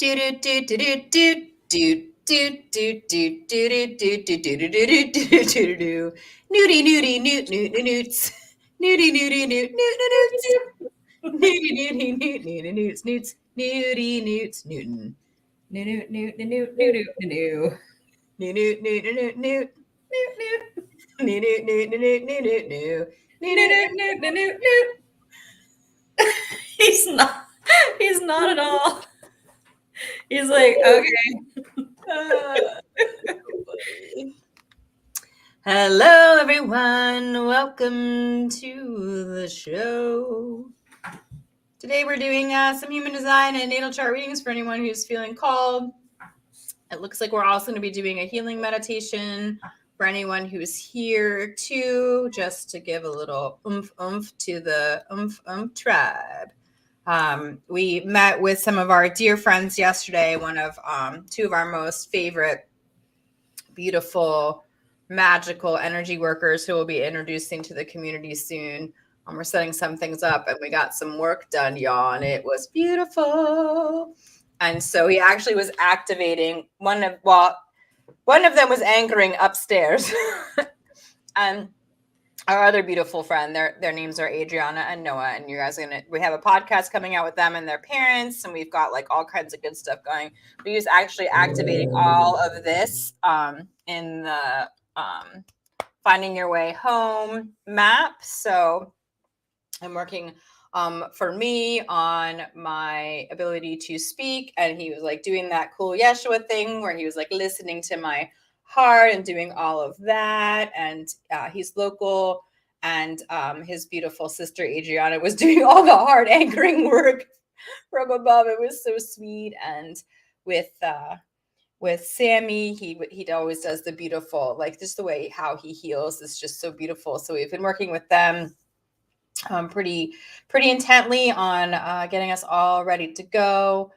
Nudie nudie newt newt newts. Nudie nudie newt newt newts. Nudie nudie newt newt newts newts. Nudie newts Newton. Newt newt newt newt newt newt. Newt newt newt newt newt. Newt newt newt newt newt newt. He's not at all. He's like, okay. Hello, everyone. Welcome to the show. Today we're doing some human design and natal chart readings for anyone who's feeling called. It looks like we're also going to be doing a healing meditation for anyone who's here too, just to give a little oomph to the tribe. We met with some of our dear friends yesterday, two of our most favorite, beautiful, magical energy workers who we'll be introducing to the community soon. We're setting some things up and we got some work done, y'all, and it was beautiful. And so he actually was activating one of them was anchoring upstairs. And our other beautiful friend, their names are Adriana and Noah, and you guys we have a podcast coming out with them and their parents, and we've got like all kinds of good stuff going. But he was actually activating all of this in the Finding Your Way Home map. So I'm working for me on my ability to speak, and he was like doing that cool Yeshua thing where he was like listening to my heart and doing all of that. And he's local, and his beautiful sister Adriana was doing all the hard anchoring work from above. It was so sweet. And with Sami, he always does the beautiful, like just the way how he heals is just so beautiful. So we've been working with them pretty intently on getting us all ready to go.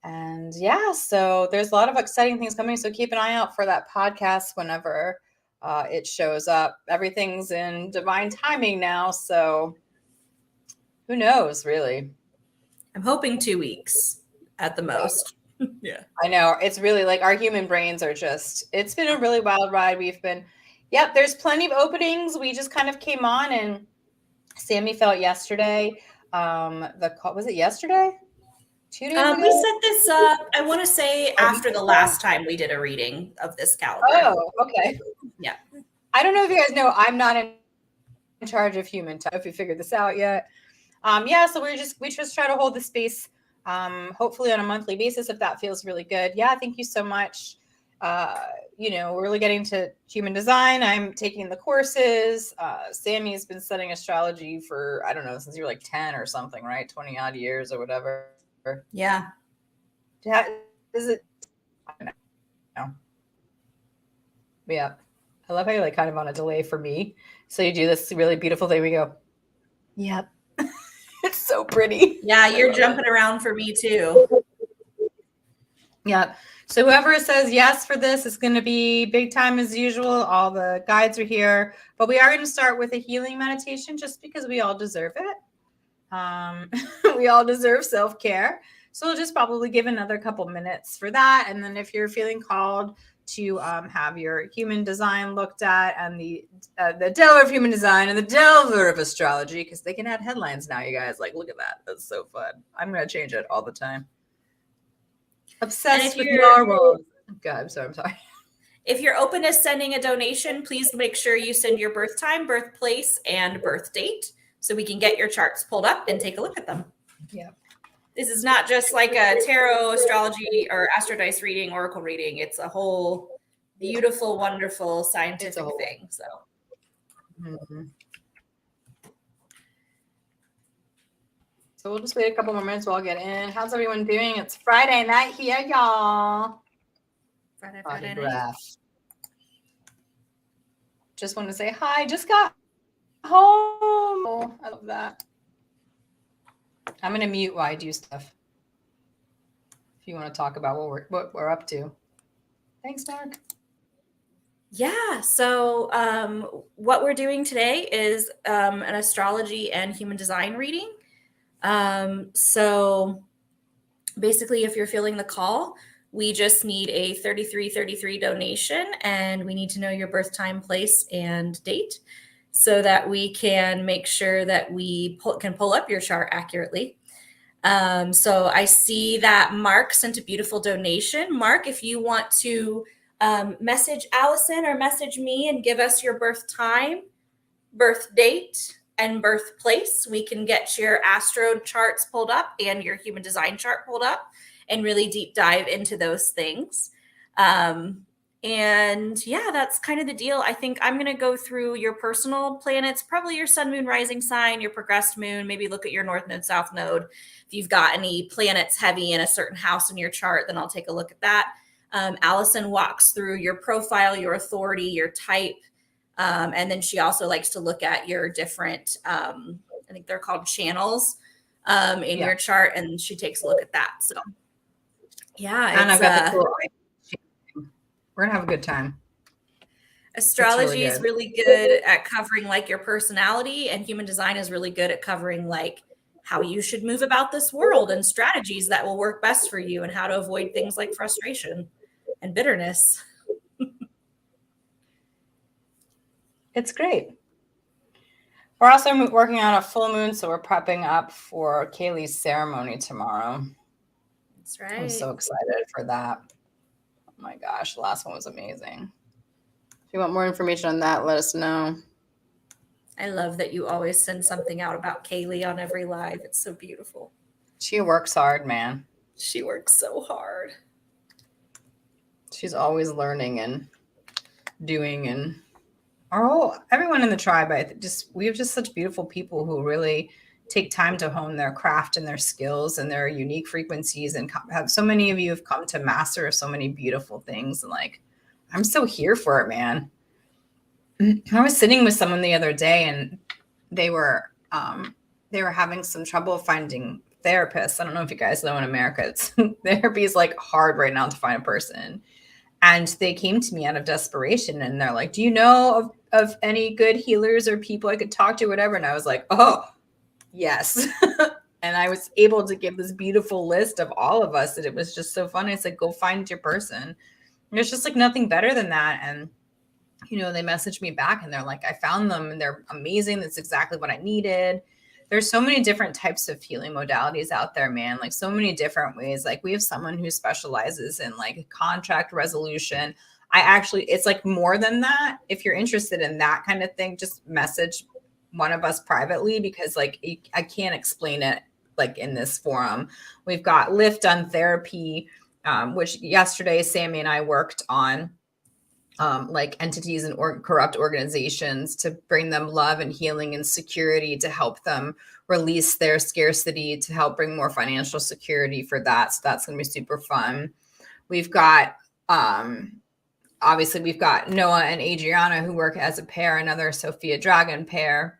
And yeah, so there's a lot of exciting things coming. So keep an eye out for that podcast whenever it shows up. Everything's in divine timing now. So who knows, really? I'm hoping 2 weeks at the most. Yeah. I know. It's really like our human brains are it's been a really wild ride. There's plenty of openings. We just kind of came on, and Sami felt yesterday. Was it yesterday? 2 days ago? We set this up, I want to say, after the last time we did a reading of this calendar. Oh, okay. Yeah. I don't know if you guys know, I'm not in charge of human time, if you figured this out yet. So we just try to hold the space, hopefully on a monthly basis, if that feels really good. Yeah, thank you so much. We're really getting to human design. I'm taking the courses. Sami has been studying astrology for, I don't know, since you were like 10 or something, right? 20 odd years or whatever. Yeah. Is it? I don't know. Yeah. I love how you're like kind of on a delay for me. So you do this really beautiful thing. We go, yep. It's so pretty. Yeah, you're jumping around for me too. Yeah. So whoever says yes for this is going to be big time as usual. All the guides are here, but we are going to start with a healing meditation just because we all deserve it. We all deserve self-care. So we'll just probably give another couple minutes for that. And then if you're feeling called to have your human design looked at, and the Delver of human design and the Delver of astrology, because they can add headlines now, you guys. Like, look at that. That's so fun. I'm going to change it all the time. Obsessed with narwhals. God, I'm sorry. If you're open to sending a donation, please make sure you send your birth time, birthplace, and birth date so we can get your charts pulled up and take a look at them. Yeah. This is not just like a tarot, astrology, or astrodice reading, oracle reading. It's a whole beautiful, wonderful scientific thing. So. Mm-hmm. So we'll just wait a couple more minutes while I get in. How's everyone doing? It's Friday night here, y'all. Friday night. Just want to say hi. Just got home. Oh, I love that. I'm going to mute while I do stuff. If you want to talk about what we're up to. Thanks, Mark. Yeah. So what we're doing today is an astrology and human design reading. So basically, if you're feeling the call, we just need a 3333 donation, and we need to know your birth time, place, and date so that we can make sure that we can pull up your chart accurately. So I see that Mark sent a beautiful donation. Mark, if you want to message Allison or message me and give us your birth time, birth date, and birthplace, we can get your astro charts pulled up and your human design chart pulled up and really deep dive into those things. And yeah, that's kind of the deal. I think I'm going to go through your personal planets, probably your sun, moon, rising sign, your progressed moon, maybe look at your north node, south node. If you've got any planets heavy in a certain house in your chart, then I'll take a look at that. Allison walks through your profile, your authority, your type. And then she also likes to look at your different, I think they're called channels in your chart, and she takes a look at that. So yeah. And I've got the cool. We're going to have a good time. Astrology is really good at covering like your personality, and human design is really good at covering like how you should move about this world and strategies that will work best for you and how to avoid things like frustration and bitterness. It's great. We're also working on a full moon, so we're prepping up for Kaylee's ceremony tomorrow. That's right. I'm so excited for that. Oh my gosh, the last one was amazing. If you want more information on that, let us know. I love that you always send something out about Kaylee on every live. It's so beautiful. She works hard, man. She works so hard. She's always learning and doing, and everyone in the tribe, we have just such beautiful people who really take time to hone their craft and their skills and their unique frequencies, and have so many of you have come to master so many beautiful things. And like, I'm so here for it, man. I was sitting with someone the other day, and they were having some trouble finding therapists. I don't know if you guys know, in America, therapy is like hard right now to find a person. And they came to me out of desperation, and they're like, do you know of any good healers or people I could talk to, whatever? And I was like, oh, yes. And I was able to give this beautiful list of all of us, that it was just so fun. It's like, go find your person. And there's just like nothing better than that. And, you know, they messaged me back, and they're like, I found them and they're amazing. That's exactly what I needed. There's so many different types of healing modalities out there, man. Like, so many different ways. Like, we have someone who specializes in like contract resolution. It's like more than that. If you're interested in that kind of thing, just message one of us privately, because like, I can't explain it like in this forum. We've got Lift on Therapy, which yesterday Sami and I worked on. Like entities and corrupt organizations, to bring them love and healing and security, to help them release their scarcity, to help bring more financial security for that. So that's going to be super fun. We've got, obviously we've got Noah and Adriana, who work as a pair, another Sophia Dragon pair.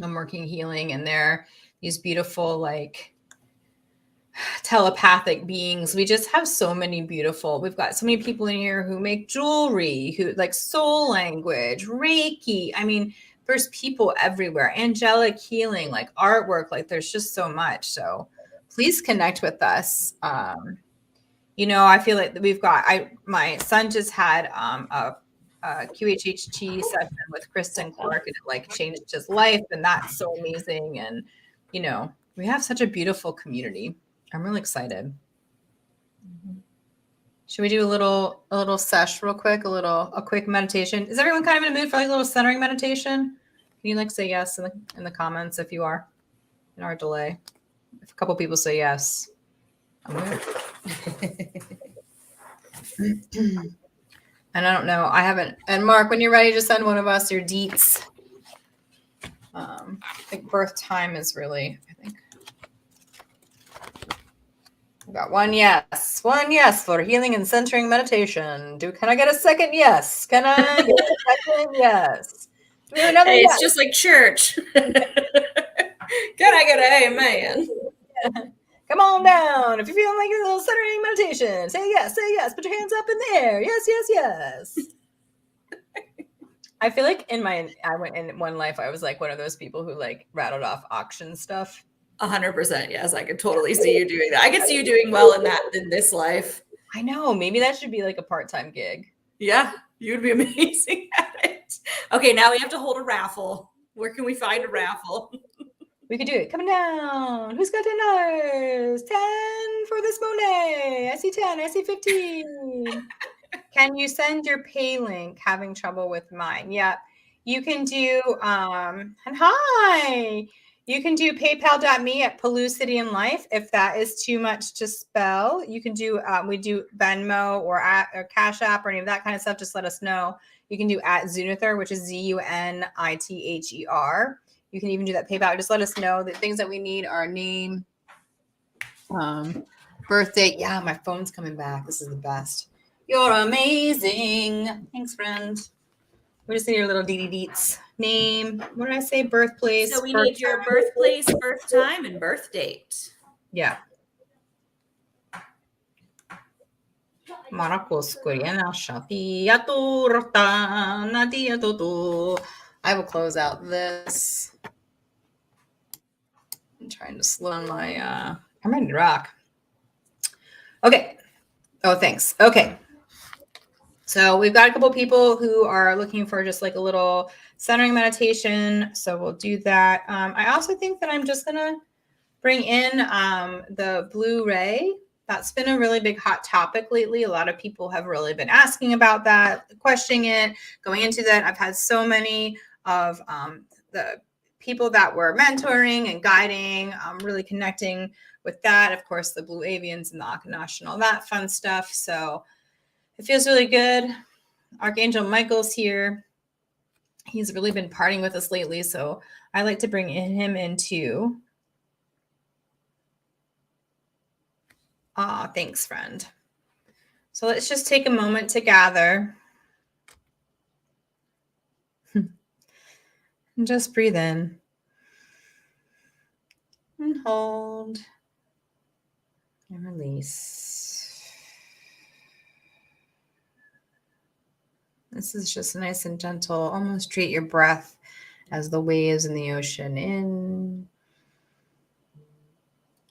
I'm working healing, and they're these beautiful, like, telepathic beings. We just have so many beautiful, we've got so many people in here who make jewelry, who like soul language, Reiki. I mean, there's people everywhere, angelic healing, like artwork, like there's just so much. So please connect with us. You know, I feel like we've got, my son just had a QHHT session with Kristen Clark, and it like changed his life, and that's so amazing. And, you know, we have such a beautiful community. I'm really excited. Mm-hmm. Should we do a little sesh real quick, a quick meditation? Is everyone kind of in a mood for like a little centering meditation? Can you like say yes in the comments if you are in our delay? If a couple people say yes, I'm good. And I don't know, I haven't. And Mark, when you're ready to send one of us your deets, I think birth time is really, I think. We got one yes for healing and centering meditation. Can I get a second yes? Can I get a second yes? Do we have another yes? It's just like church. Can I get an amen? Yeah. Come on down. If you're feeling like a little centering meditation, say yes. Put your hands up in the air. Yes. I feel like in one life, I was like one of those people who like rattled off auction stuff. 100%. Yes, I could totally see you doing that. I could see you doing well in this life. I know. Maybe that should be like a part-time gig. Yeah, you'd be amazing at it. Okay, now we have to hold a raffle. Where can we find a raffle? We could do it. Coming down. Who's got $10? 10 for this Monet. I see 10. I see 15. Can you send your pay link? Having trouble with mine. Yeah. You can do, and hi. You can do paypal.me at Pellucidity in Life. If that is too much to spell, you can do, we do Venmo or Cash App or any of that kind of stuff. Just let us know. You can do at Zunither, which is ZUNITHER. You can even do that PayPal. Just let us know. The things that we need are name, birthday. Yeah, my phone's coming back. This is the best. You're amazing. Thanks, friend. We just need your little deets. Name. What did I say? Birthplace. So we need your birthplace, birth time, and birth date. Yeah. Maracos, Koreana, Shati, Torta, Nadia Toto. I will close out this. I'm trying to slow down my, I'm ready to rock. Okay. Oh, thanks. Okay. So we've got a couple people who are looking for just like a little centering meditation. So we'll do that. I also think that I'm just going to bring in the blue ray. That's been a really big hot topic lately. A lot of people have really been asking about that, questioning it, going into that. I've had so many of the people that were mentoring and guiding, really connecting with that. Of course, the blue avians and the Akanash and all that fun stuff. So it feels really good. Archangel Michael's here. He's really been partying with us lately. So I like to bring him in too. Thanks, friend. So let's just take a moment to gather. And just breathe in. And hold. And release. This is just nice and gentle. Almost treat your breath as the waves in the ocean. In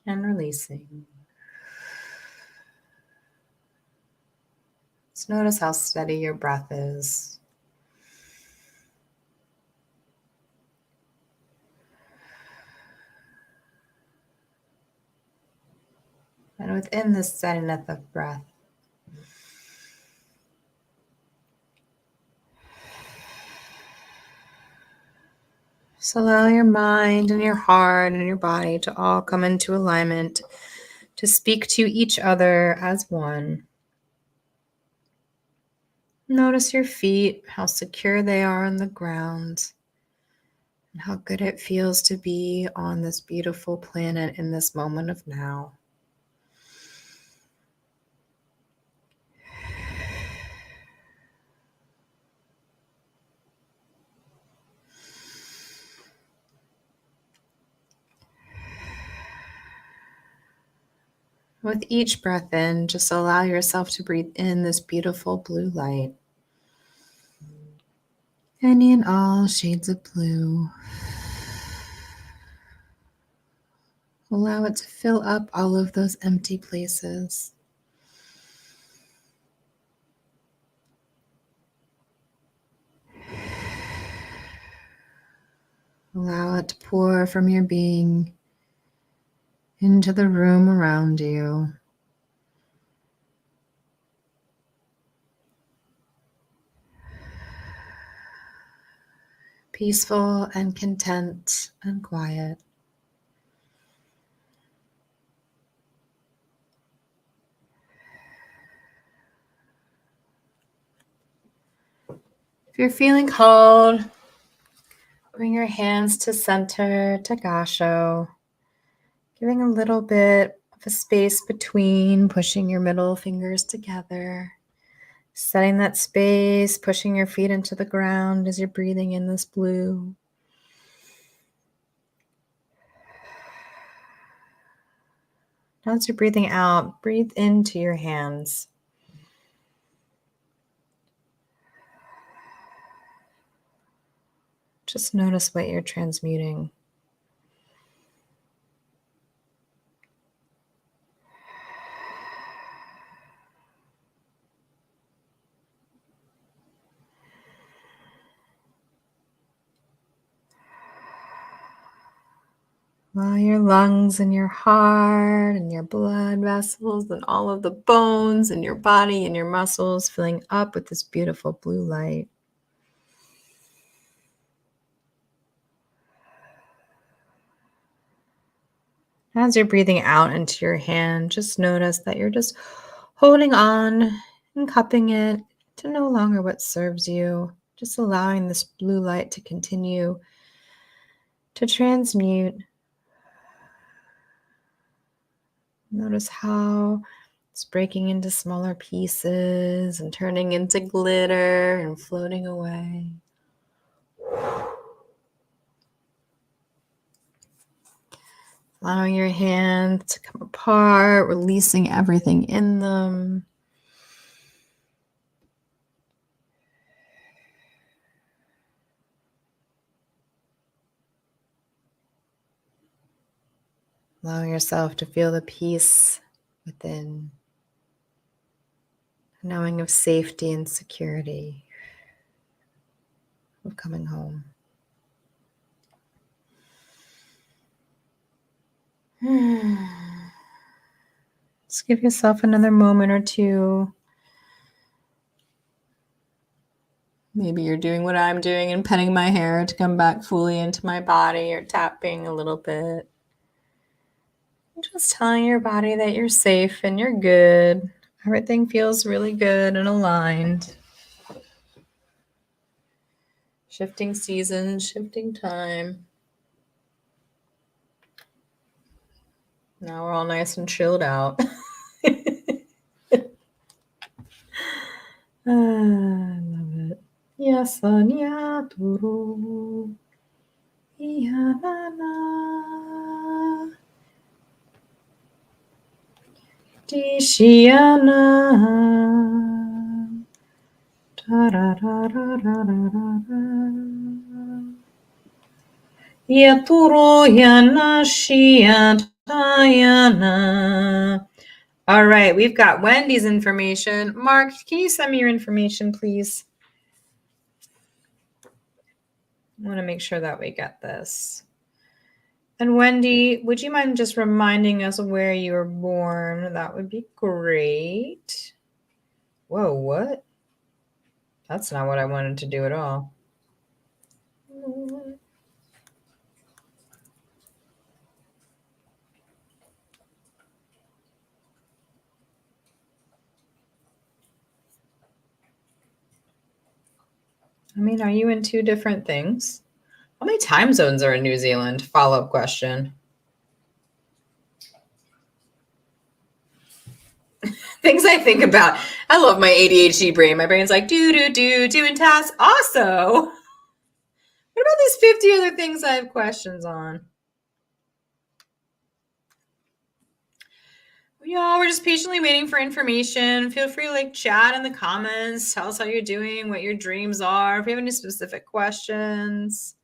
and releasing. Just notice how steady your breath is. And within this steadiness of breath, so allow your mind and your heart and your body to all come into alignment, to speak to each other as one. Notice your feet, how secure they are on the ground, and how good it feels to be on this beautiful planet in this moment of now. With each breath in, just allow yourself to breathe in this beautiful blue light. Any and all shades of blue. Allow it to fill up all of those empty places. Allow it to pour from your being into the room around you. Peaceful and content and quiet. If you're feeling cold, bring your hands to center, to Gasho, giving a little bit of a space between, pushing your middle fingers together, setting that space, pushing your feet into the ground as you're breathing in this blue. Now as you're breathing out, breathe into your hands. Just notice what you're transmuting. Allow your lungs and your heart and your blood vessels and all of the bones in your body and your muscles filling up with this beautiful blue light. As you're breathing out into your hand, just notice that you're just holding on and cupping it to no longer what serves you, just allowing this blue light to continue to transmute. Notice how it's breaking into smaller pieces and turning into glitter and floating away. Allowing your hands to come apart, releasing everything in them. Allowing yourself to feel the peace within, knowing of safety and security, of coming home. Just give yourself another moment or two. Maybe you're doing what I'm doing and petting my hair to come back fully into my body, or tapping a little bit. Just telling your body that you're safe and you're good. Everything feels really good and aligned. Shifting seasons, shifting time. Now we're all nice and chilled out. I love it. Yasanyaturu. Iyanana. Dishiana. Yaturu yana shiatayana. All right, we've got Wendy's information. Mark, can you send me your information, please? I want to make sure that we get this. And Wendy, would you mind just reminding us where you were born? That would be great. Whoa, what? That's not what I wanted to do at all. I mean, are you in two different things? How many time zones are in New Zealand? Follow-up question. Things I think about. I love my ADHD brain. My brain's like, doing tasks. Also, what about these 50 other things I have questions on? Yeah, we're just patiently waiting for information. Feel free to chat in the comments. Tell us how you're doing, what your dreams are. If you have any specific questions.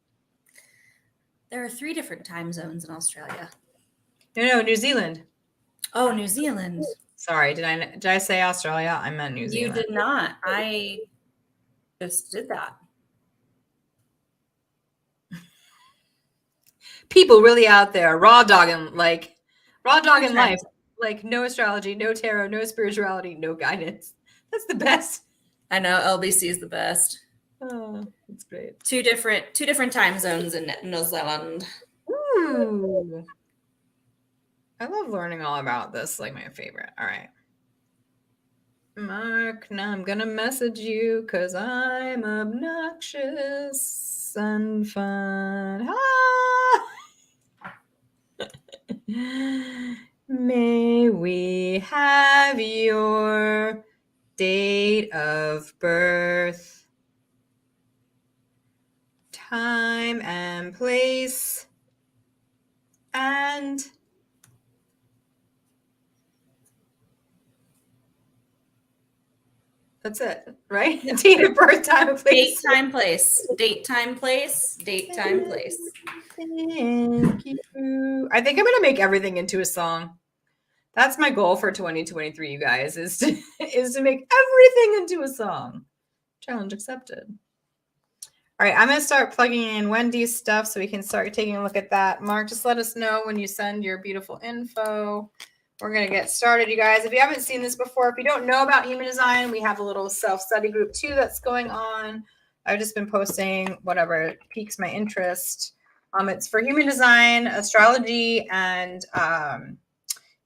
There are 3 different time zones in Australia. No, New Zealand. Oh, New Zealand. Sorry, did I say Australia? I meant New Zealand. You did not. I just did that. People really out there, raw dogging life. No astrology, no tarot, no spirituality, no guidance. That's the best. I know, LBC is the best. Oh, that's great. Two different time zones in New Zealand. Ooh. I love learning all about this, my favorite. All right. Mark, now I'm gonna message you because I'm obnoxious and fun. Ah! May we have your date of birth, time and place, and that's it, right? Date of birth, time and place. Date, time, place. Date, time, place. Date, time, place. Thank you. I think I'm going to make everything into a song. That's my goal for 2023, you guys, is to make everything into a song. Challenge accepted. All right, I'm going to start plugging in Wendy's stuff so we can start taking a look at that. Mark, just let us know when you send your beautiful info. We're going to get started, you guys. If you haven't seen this before, if you don't know about human design, we have a little self-study group too that's going on. I've just been posting whatever piques my interest. It's for human design, astrology, and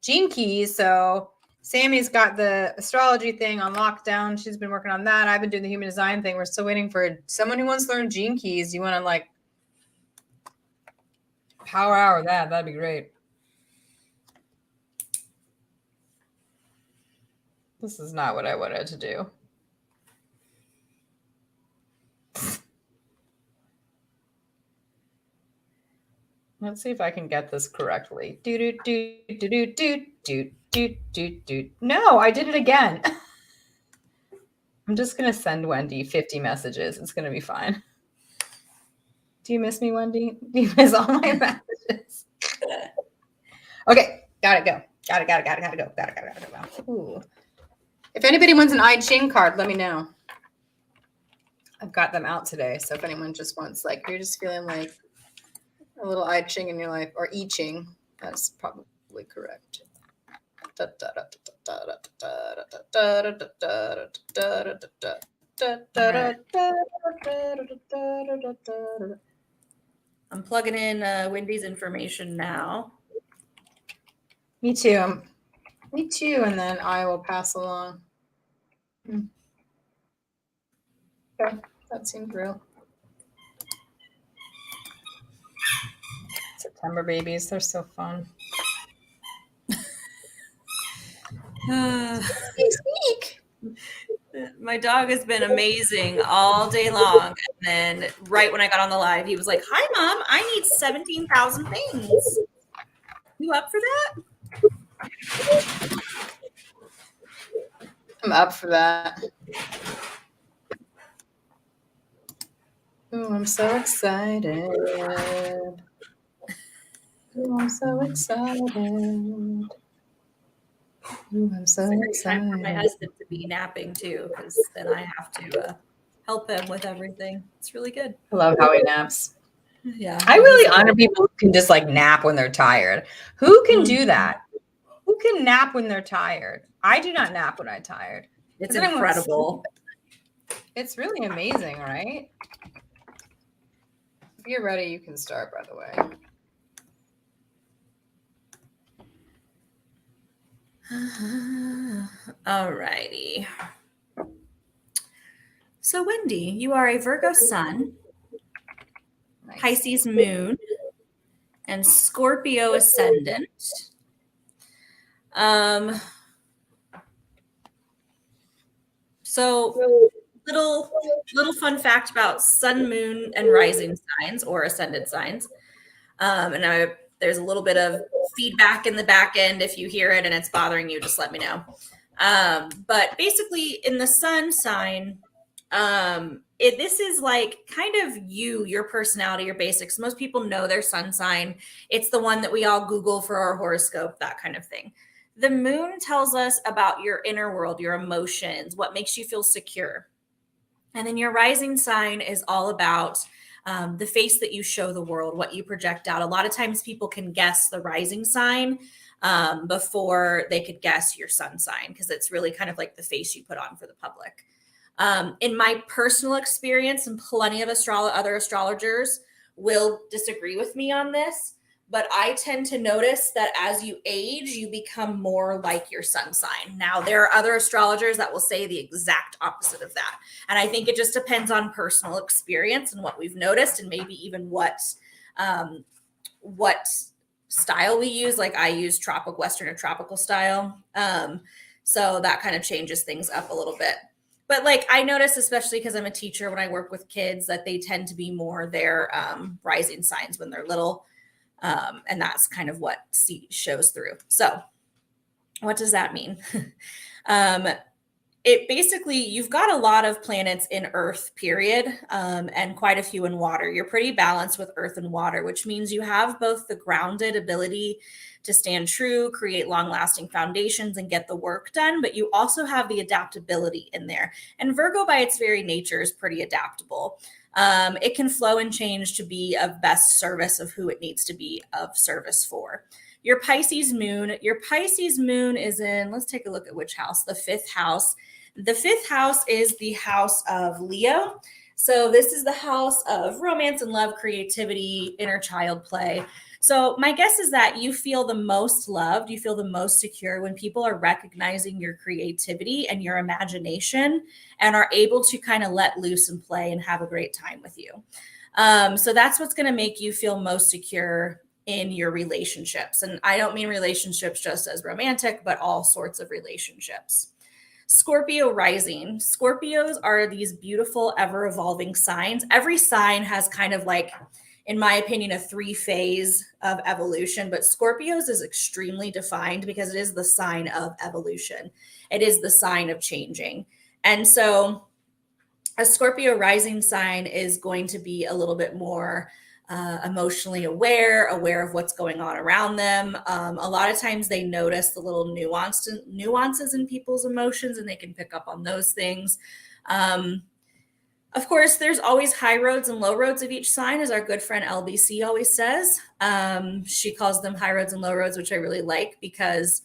gene keys. So Sami's got the astrology thing on lockdown. She's been working on that. I've been doing the human design thing. We're still waiting for someone who wants to learn gene keys. You want to like power hour that? That'd be great. This is not what I wanted to do. Let's see if I can get this correctly. No, I did it again. I'm just going to send Wendy 50 messages. It's going to be fine. Do you miss me, Wendy? Do you miss all my messages? Okay, got it, go. Got it, go. Ooh. If anybody wants an I Ching card, let me know. I've got them out today. So if anyone just wants, like, you're just feeling like a little I Ching in your life, or I Ching, that's probably correct. I'm plugging in Wendy's information now. Me too. Me too. And then I will pass along. Okay, that seems real. September babies, they're so fun. Speak. My dog has been amazing all day long. And then right when I got on the live, he was like, "Hi, Mom, I need 17,000 things. You up for that?" I'm up for that. Oh, I'm so excited. Oh, I'm so excited. Ooh, I'm so excited. Time for my husband to be napping too, because then I have to help him with everything. It's really good. I love how he naps. Yeah. I really honor people who can just like nap when they're tired. Who can do that? Who can nap when they're tired? I do not nap when I'm tired. It's incredible. It's really amazing, right? If you're ready, you can start, by the way. All righty. So, Wendy, you are a Virgo sun, nice. Pisces moon, and Scorpio ascendant. So little fun fact about sun, moon, and rising signs or ascendant signs. There's a little bit of feedback in the back end. If you hear it and it's bothering you, just let me know. But basically in the sun sign, this is like kind of your personality, your basics. Most people know their sun sign. It's the one that we all Google for our horoscope, that kind of thing. The moon tells us about your inner world, your emotions, what makes you feel secure. And then your rising sign is all about the face that you show the world, what you project out. A lot of times people can guess the rising sign before they could guess your sun sign, because it's really kind of like the face you put on for the public. In my personal experience, and plenty of other astrologers will disagree with me on this, but I tend to notice that as you age, you become more like your sun sign. Now, there are other astrologers that will say the exact opposite of that. And I think it just depends on personal experience and what we've noticed, and maybe even what style we use. Like I use Western or tropical style. So that kind of changes things up a little bit. But like I notice, especially because I'm a teacher, when I work with kids, that they tend to be more their rising signs when they're little. And that's kind of what shows through. So what does that mean? it basically, you've got a lot of planets in Earth, period, and quite a few in water. You're pretty balanced with Earth and water, which means you have both the grounded ability to stand true, create long-lasting foundations, and get the work done, but you also have the adaptability in there. And Virgo, by its very nature, is pretty adaptable. It can flow and change to be of best service of who it needs to be of service for. Your Pisces moon is in, let's take a look at which house, the 5th house. The 5th house is the house of Leo. So this is the house of romance and love, creativity, inner child play. So my guess is that you feel the most loved, you feel the most secure when people are recognizing your creativity and your imagination and are able to kind of let loose and play and have a great time with you. So that's what's going to make you feel most secure in your relationships. And I don't mean relationships just as romantic, but all sorts of relationships. Scorpio rising. Scorpios are these beautiful, ever-evolving signs. Every sign has kind of like, in my opinion, a 3-phase of evolution, but Scorpios is extremely defined because it is the sign of evolution. It is the sign of changing. And so a Scorpio rising sign is going to be a little bit more emotionally aware of what's going on around them. A lot of times they notice the little nuances in people's emotions, and they can pick up on those things. Of course, there's always high roads and low roads of each sign, as our good friend LBC always says. She calls them high roads and low roads, which I really like because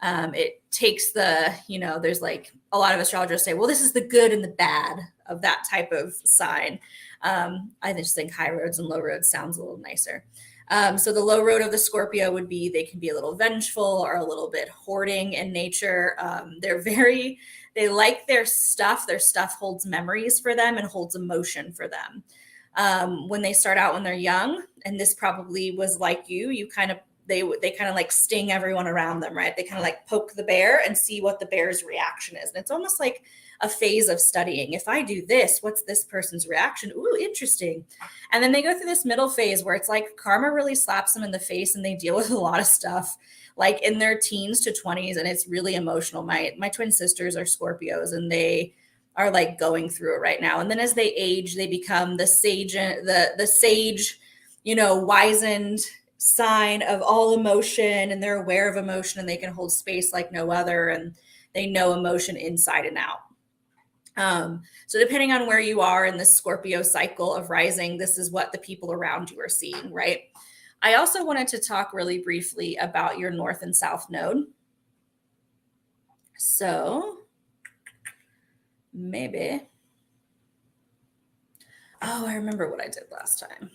it takes there's like a lot of astrologers say, well, this is the good and the bad of that type of sign. I just think high roads and low roads sounds a little nicer. So the low road of the Scorpio would be, they can be a little vengeful or a little bit hoarding in nature. They like their stuff. Their stuff holds memories for them and holds emotion for them. When they start out when they're young, and this probably was like they kind of like sting everyone around them, right? They kind of like poke the bear and see what the bear's reaction is. And it's almost like a phase of studying. If I do this, what's this person's reaction? Ooh, interesting. And then they go through this middle phase where it's like karma really slaps them in the face and they deal with a lot of stuff like in their teens to 20s. And it's really emotional. My twin sisters are Scorpios and they are like going through it right now. And then as they age, they become the sage, wizened sign of all emotion, and they're aware of emotion and they can hold space like no other, and they know emotion inside and out. So depending on where you are in the Scorpio cycle of rising, this is what the people around you are seeing, right? I also wanted to talk really briefly about your North and South node. So maybe, I remember what I did last time.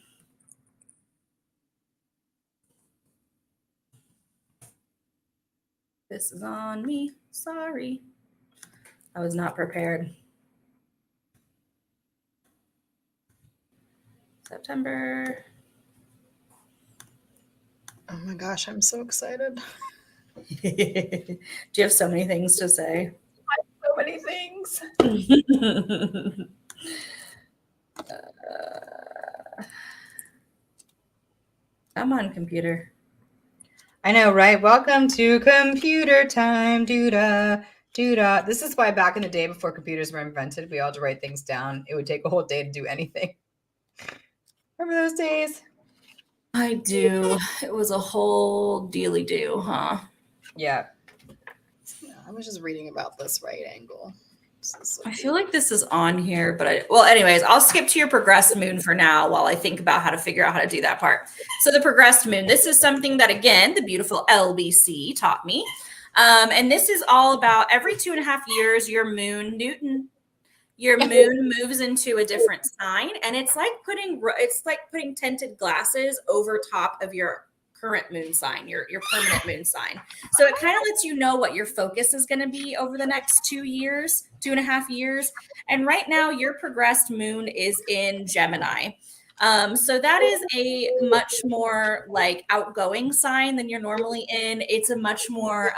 This is on me. Sorry. I was not prepared. September. Oh my gosh, I'm so excited. Do you have so many things to say? I have so many things. Come on, computer. I know, right? Welcome to computer time. Doo-da, doo-da. This is why back in the day before computers were invented, we all had to write things down. It would take a whole day to do anything. Remember those days? I do. It was a whole dealy do, huh? Yeah. I was just reading about this right angle. I feel like this is on here, but anyways, I'll skip to your progressed moon for now while I think about how to figure out how to do that part. So the progressed moon, this is something that, again, the beautiful LBC taught me. And this is all about every 2.5 years, your moon, Newton, your moon moves into a different sign. And it's like putting tinted glasses over top of your current moon sign, your permanent moon sign. So it kind of lets you know what your focus is going to be over the next 2.5 years. And right now your progressed moon is in Gemini. So that is a much more like outgoing sign than you're normally in. It's a much more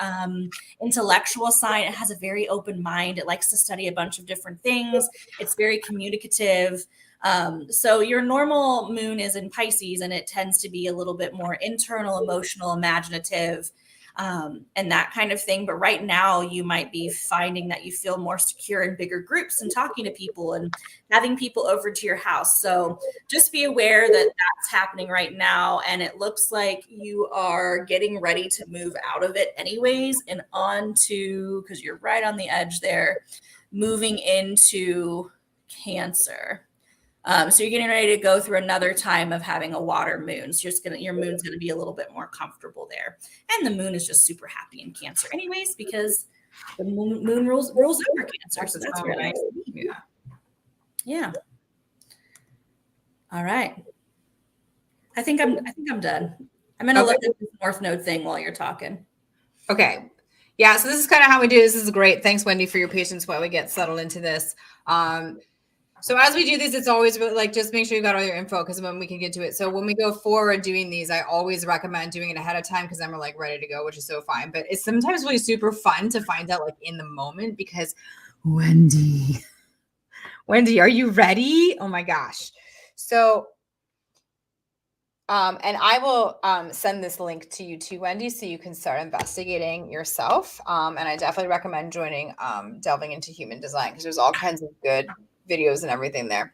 intellectual sign. It has a very open mind. It likes to study a bunch of different things. It's very communicative. So your normal moon is in Pisces, and it tends to be a little bit more internal, emotional, imaginative. and that kind of thing. But right now you might be finding that you feel more secure in bigger groups and talking to people and having people over to your house. So just be aware that that's happening right now. And it looks like you are getting ready to move out of it anyways and on to, because you're right on the edge there, moving into Cancer. So you're getting ready to go through another time of having a water moon. So your moon's going to be a little bit more comfortable there. And the moon is just super happy in Cancer anyways, because the moon rules over Cancer. So that's really nice. Yeah. All right. I think I'm done. I'm going to look at this North Node thing while you're talking. Okay. Yeah. So this is kind of how we do. This is great. Thanks, Wendy, for your patience while we get settled into this. So as we do this, it's always really like, just make sure you got all your info because when we can get to it. So when we go forward doing these, I always recommend doing it ahead of time because then we're like ready to go, which is so fine. But it's sometimes really super fun to find out like in the moment because Wendy, are you ready? Oh my gosh. So, and I will send this link to you too, Wendy, so you can start investigating yourself. And I definitely recommend joining Delving into Human Design because there's all kinds of good videos and everything there.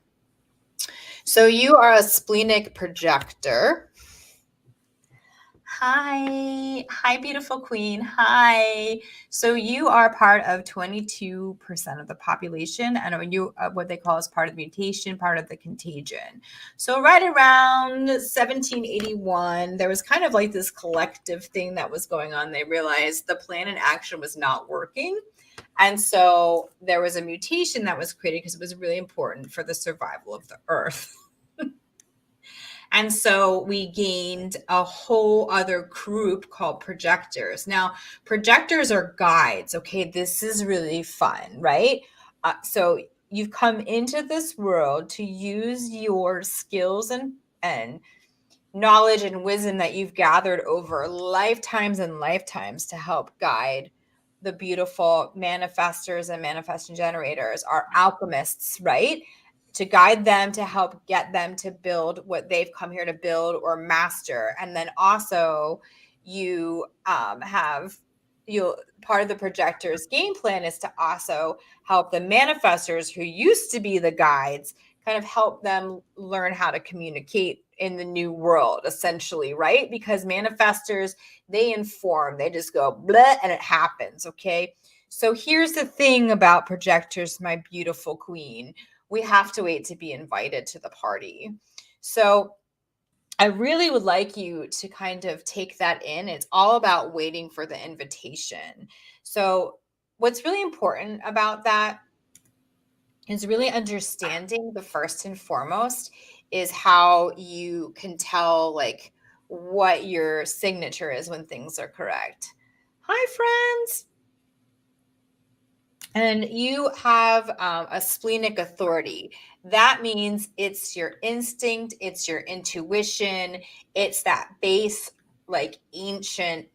So you are a splenic projector. Hi, beautiful queen. Hi. So you are part of 22% of the population, and you what they call as part of the mutation, part of the contagion. So right around 1781, there was kind of like this collective thing that was going on. They realized the plan in action was not working. And so there was a mutation that was created because it was really important for the survival of the earth. And so we gained a whole other group called projectors. Now, projectors are guides. Okay, this is really fun, right? So you've come into this world to use your skills and knowledge and wisdom that you've gathered over lifetimes and lifetimes to help guide the beautiful manifestors and manifesting generators, our alchemists, right? To guide them, to help get them to build what they've come here to build or master. And then also you part of the projector's game plan is to also help the manifestors who used to be the guides kind of help them learn how to communicate in the new world, essentially, right? Because manifestors, they inform, they just go blah, and it happens, okay? So here's the thing about projectors, my beautiful queen. We have to wait to be invited to the party. So I really would like you to kind of take that in. It's all about waiting for the invitation. So what's really important about that is really understanding the first and foremost is how you can tell like what your signature is when things are correct. Hi, friends. And you have a splenic authority. That means it's your instinct, it's your intuition, it's that base, like ancient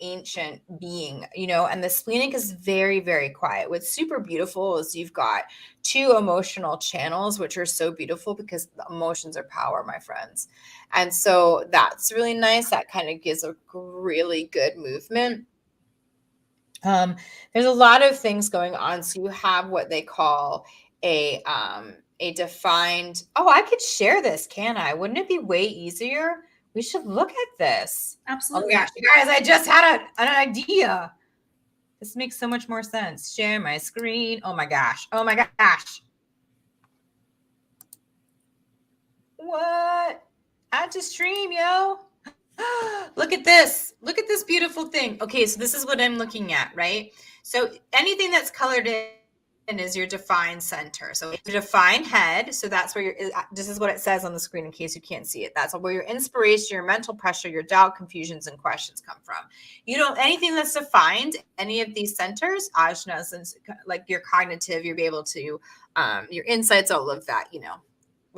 being, and the splenic is very, very quiet. What's super beautiful is you've got two emotional channels, which are so beautiful because the emotions are power, my friends. And so that's really nice. That kind of gives a really good movement. There's a lot of things going on. So you have what they call a defined, I could share this, can I? Wouldn't it be way easier? We should look at this. Absolutely. Oh my gosh, you guys, I just had an idea. This makes so much more sense. Share my screen. Oh my gosh. What? Add to stream, yo. Look at this. Look at this beautiful thing. Okay, so this is what I'm looking at, right? So anything that's colored in is your defined center. So your defined head. So that's where this is what it says on the screen in case you can't see it. That's where your inspiration, your mental pressure, your doubt, confusions, and questions come from. Anything that's defined, any of these centers, ajnas, like your cognitive, you'll be able to, your insights, all of that,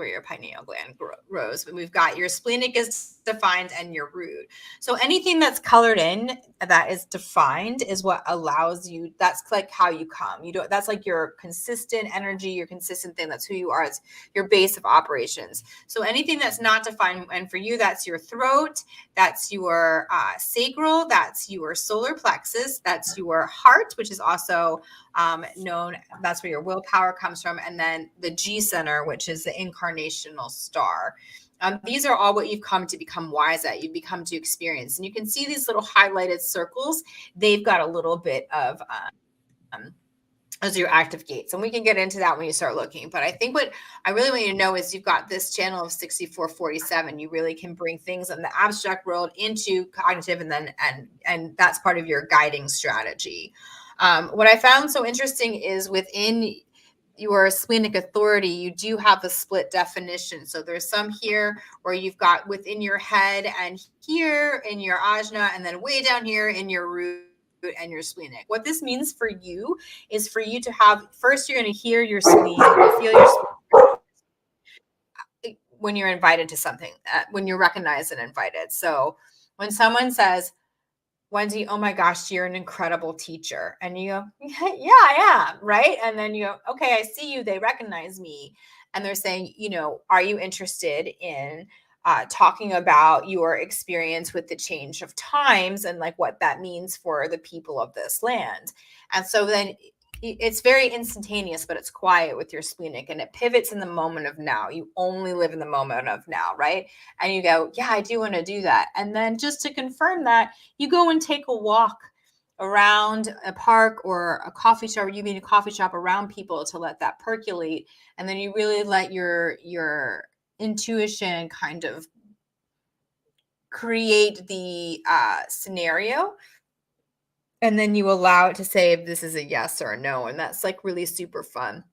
where your pineal gland grows. But we've got your splenic is defined and your root. So anything that's colored in that is defined is what allows you, that's like how you come. You don't, that's like your consistent energy, your consistent thing. That's who you are. It's your base of operations. So anything that's not defined, and for you, that's your throat, that's your sacral, that's your solar plexus, that's your heart, which is also known, that's where your willpower comes from, and then the G center, which is the incarnational star. These are all what you've come to become wise at, you've become to experience. And you can see these little highlighted circles, they've got a little bit of those are your active gates. And we can get into that when you start looking. But I think what I really want you to know is you've got this channel of 6447. You really can bring things in the abstract world into cognitive, and then and that's part of your guiding strategy. What I found so interesting is within your splenic authority, you do have a split definition. So there's some here where you've got within your head, and here in your ajna, and then way down here in your root and your splenic. What this means for you is for you to have, first you're going to hear your spleen, feel your spleen when you're invited to something, when you're recognized and invited. So when someone says, Wendy, oh my gosh, you're an incredible teacher. And you go, yeah, I am, right? And then you go, okay, I see you. They recognize me. And they're saying, you know, are you interested in talking about your experience with the change of times and like what that means for the people of this land? And so then it's very instantaneous, but it's quiet with your splenic, and it pivots in the moment of now. You only live in the moment of now, right? And you go, yeah, I do want to do that. And then just to confirm that, you go and take a walk around a park or a coffee shop, or you mean a coffee shop, around people to let that percolate. And then you really let your intuition kind of create the scenario. And then you allow it to say if this is a yes or a no. And that's like really super fun.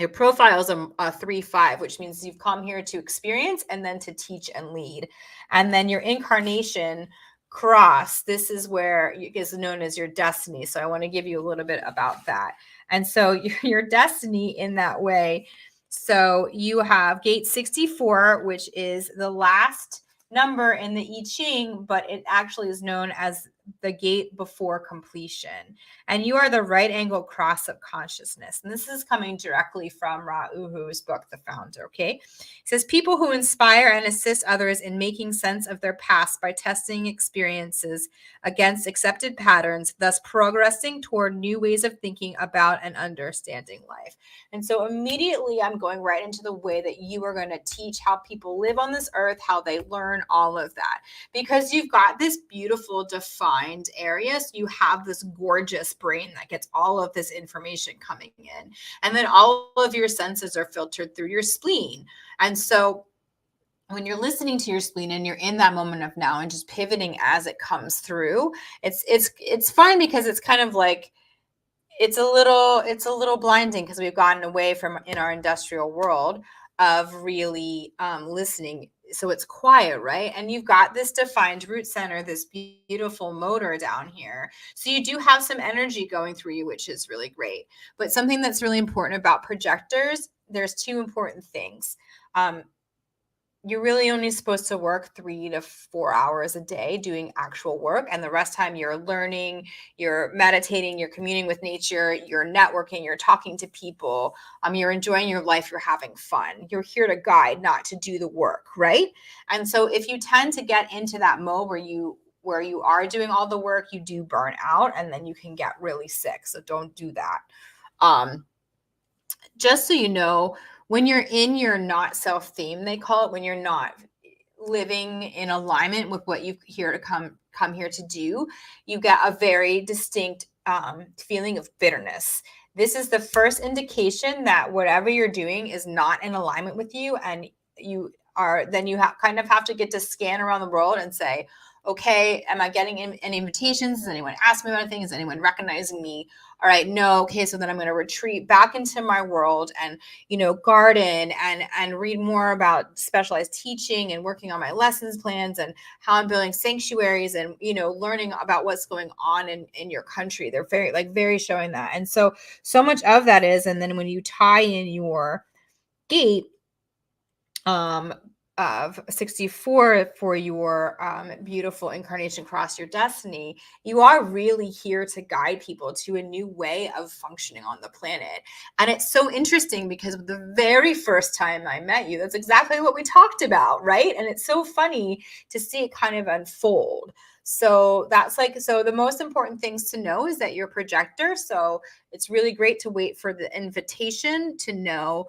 Your profile is a 3-5, which means you've come here to experience and then to teach and lead. And then your incarnation cross, this is where it is known as your destiny. So I want to give you a little bit about that. And so your destiny in that way. So you have gate 64, which is the last number in the I Ching, but it actually is known as the gate before completion. And you are the right angle cross of consciousness. And this is coming directly from Ra Uhu's book, The Founder, okay? It says, people who inspire and assist others in making sense of their past by testing experiences against accepted patterns, thus progressing toward new ways of thinking about and understanding life. And so immediately I'm going right into the way that you are going to teach how people live on this earth, how they learn all of that. Because you've got this beautiful defined area. So you have this gorgeous brain that gets all of this information coming in. And then all of your senses are filtered through your spleen. And so when you're listening to your spleen and you're in that moment of now and just pivoting as it comes through, it's fun, because it's kind of like, it's a little blinding, because we've gotten away from, in our industrial world, of really listening. So it's quiet, right? And you've got this defined root center, this beautiful motor down here. So you do have some energy going through you, which is really great. But something that's really important about projectors, there's two important things. You're really only supposed to work 3 to 4 hours a day doing actual work. And the rest time you're learning, you're meditating, you're communing with nature, you're networking, you're talking to people, you're enjoying your life, you're having fun. You're here to guide, not to do the work, right? And so if you tend to get into that mode where you are doing all the work, you do burn out, and then you can get really sick. So don't do that. Just so you know, when you're in your not self theme, they call it, when you're not living in alignment with what you here to come here to do, you get a very distinct feeling of bitterness. This is the first indication that whatever you're doing is not in alignment with you, and you kind of have to get to scan around the world and say, okay, am I getting any invitations? Does anyone ask me about anything? Is anyone recognizing me? All right, no. Okay, so then I'm going to retreat back into my world and, garden and read more about specialized teaching and working on my lessons plans and how I'm building sanctuaries and, learning about what's going on in your country. They're very showing that. And so much of that is, and then when you tie in your gate, of 64 for your beautiful incarnation cross your destiny, you are really here to guide people to a new way of functioning on the planet. And it's so interesting because the very first time I met you, that's exactly what we talked about, right? And it's so funny to see it kind of unfold. So that's like, so the most important things to know is that you're a projector. So it's really great to wait for the invitation to know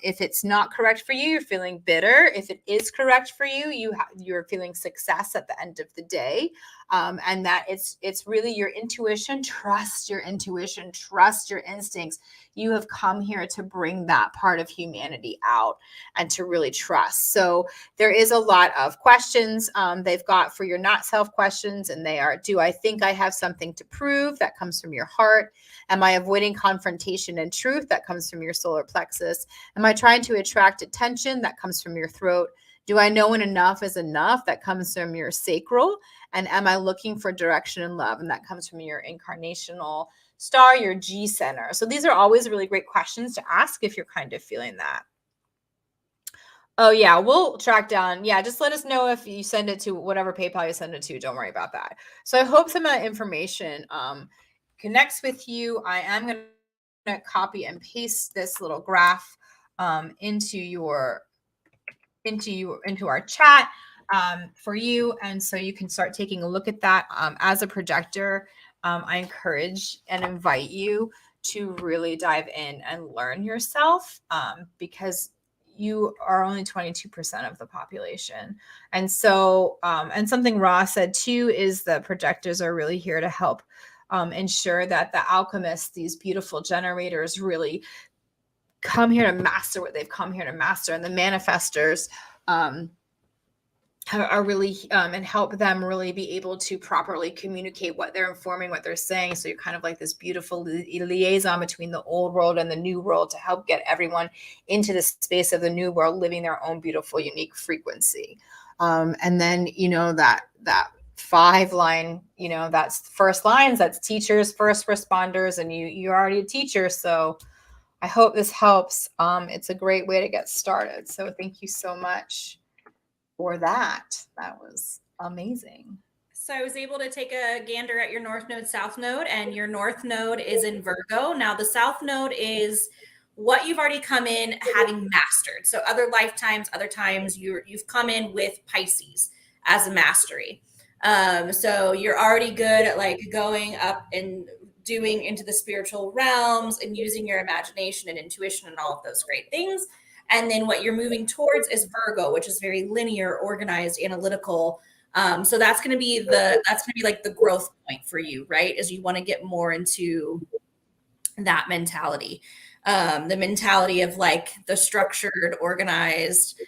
if it's not correct for you, you're feeling bitter. If it is correct for you, you're feeling success at the end of the day, and that it's really your intuition. Trust your intuition. Trust your instincts. You have come here to bring that part of humanity out and to really trust. So there is a lot of questions they've got for your not self questions, and they are: do I think I have something to prove? That comes from your heart. Am I avoiding confrontation and truth? That comes from your solar plexus. Am I trying to attract attention? That comes from your throat. Do I know when enough is enough? That comes from your sacral. And am I looking for direction and love? And that comes from your incarnational star, your G center. So these are always really great questions to ask if you're kind of feeling that. Oh, yeah, we'll track down. Yeah, just let us know if you send it to whatever PayPal you send it to. Don't worry about that. So I hope some of that information connects with you. I am going to copy and paste this little graph into our chat for you, and so you can start taking a look at that. As a projector, I encourage and invite you to really dive in and learn yourself, because you are only 22% of the population. And so, and something Ra said too, is that projectors are really here to help ensure that the alchemists, these beautiful generators, really come here to master what they've come here to master. And the manifestors are really and help them really be able to properly communicate what they're informing, what they're saying. So you're kind of like this beautiful liaison between the old world and the new world to help get everyone into the space of the new world, living their own beautiful, unique frequency. And then, that 5 line, that's first lines, that's teachers, first responders, and you're already a teacher. So I hope this helps. It's a great way to get started. So thank you so much for that. That was amazing. So I was able to take a gander at your North Node, South Node, and your North Node is in Virgo. Now the South Node is what you've already come in having mastered. So other lifetimes, other times you've come in with Pisces as a mastery. So you're already good at like going up and doing into the spiritual realms and using your imagination and intuition and all of those great things. And then what you're moving towards is Virgo, which is very linear, organized, analytical. So that's going to be like the growth point for you, right? Is you want to get more into that mentality, the mentality of like the structured, organized,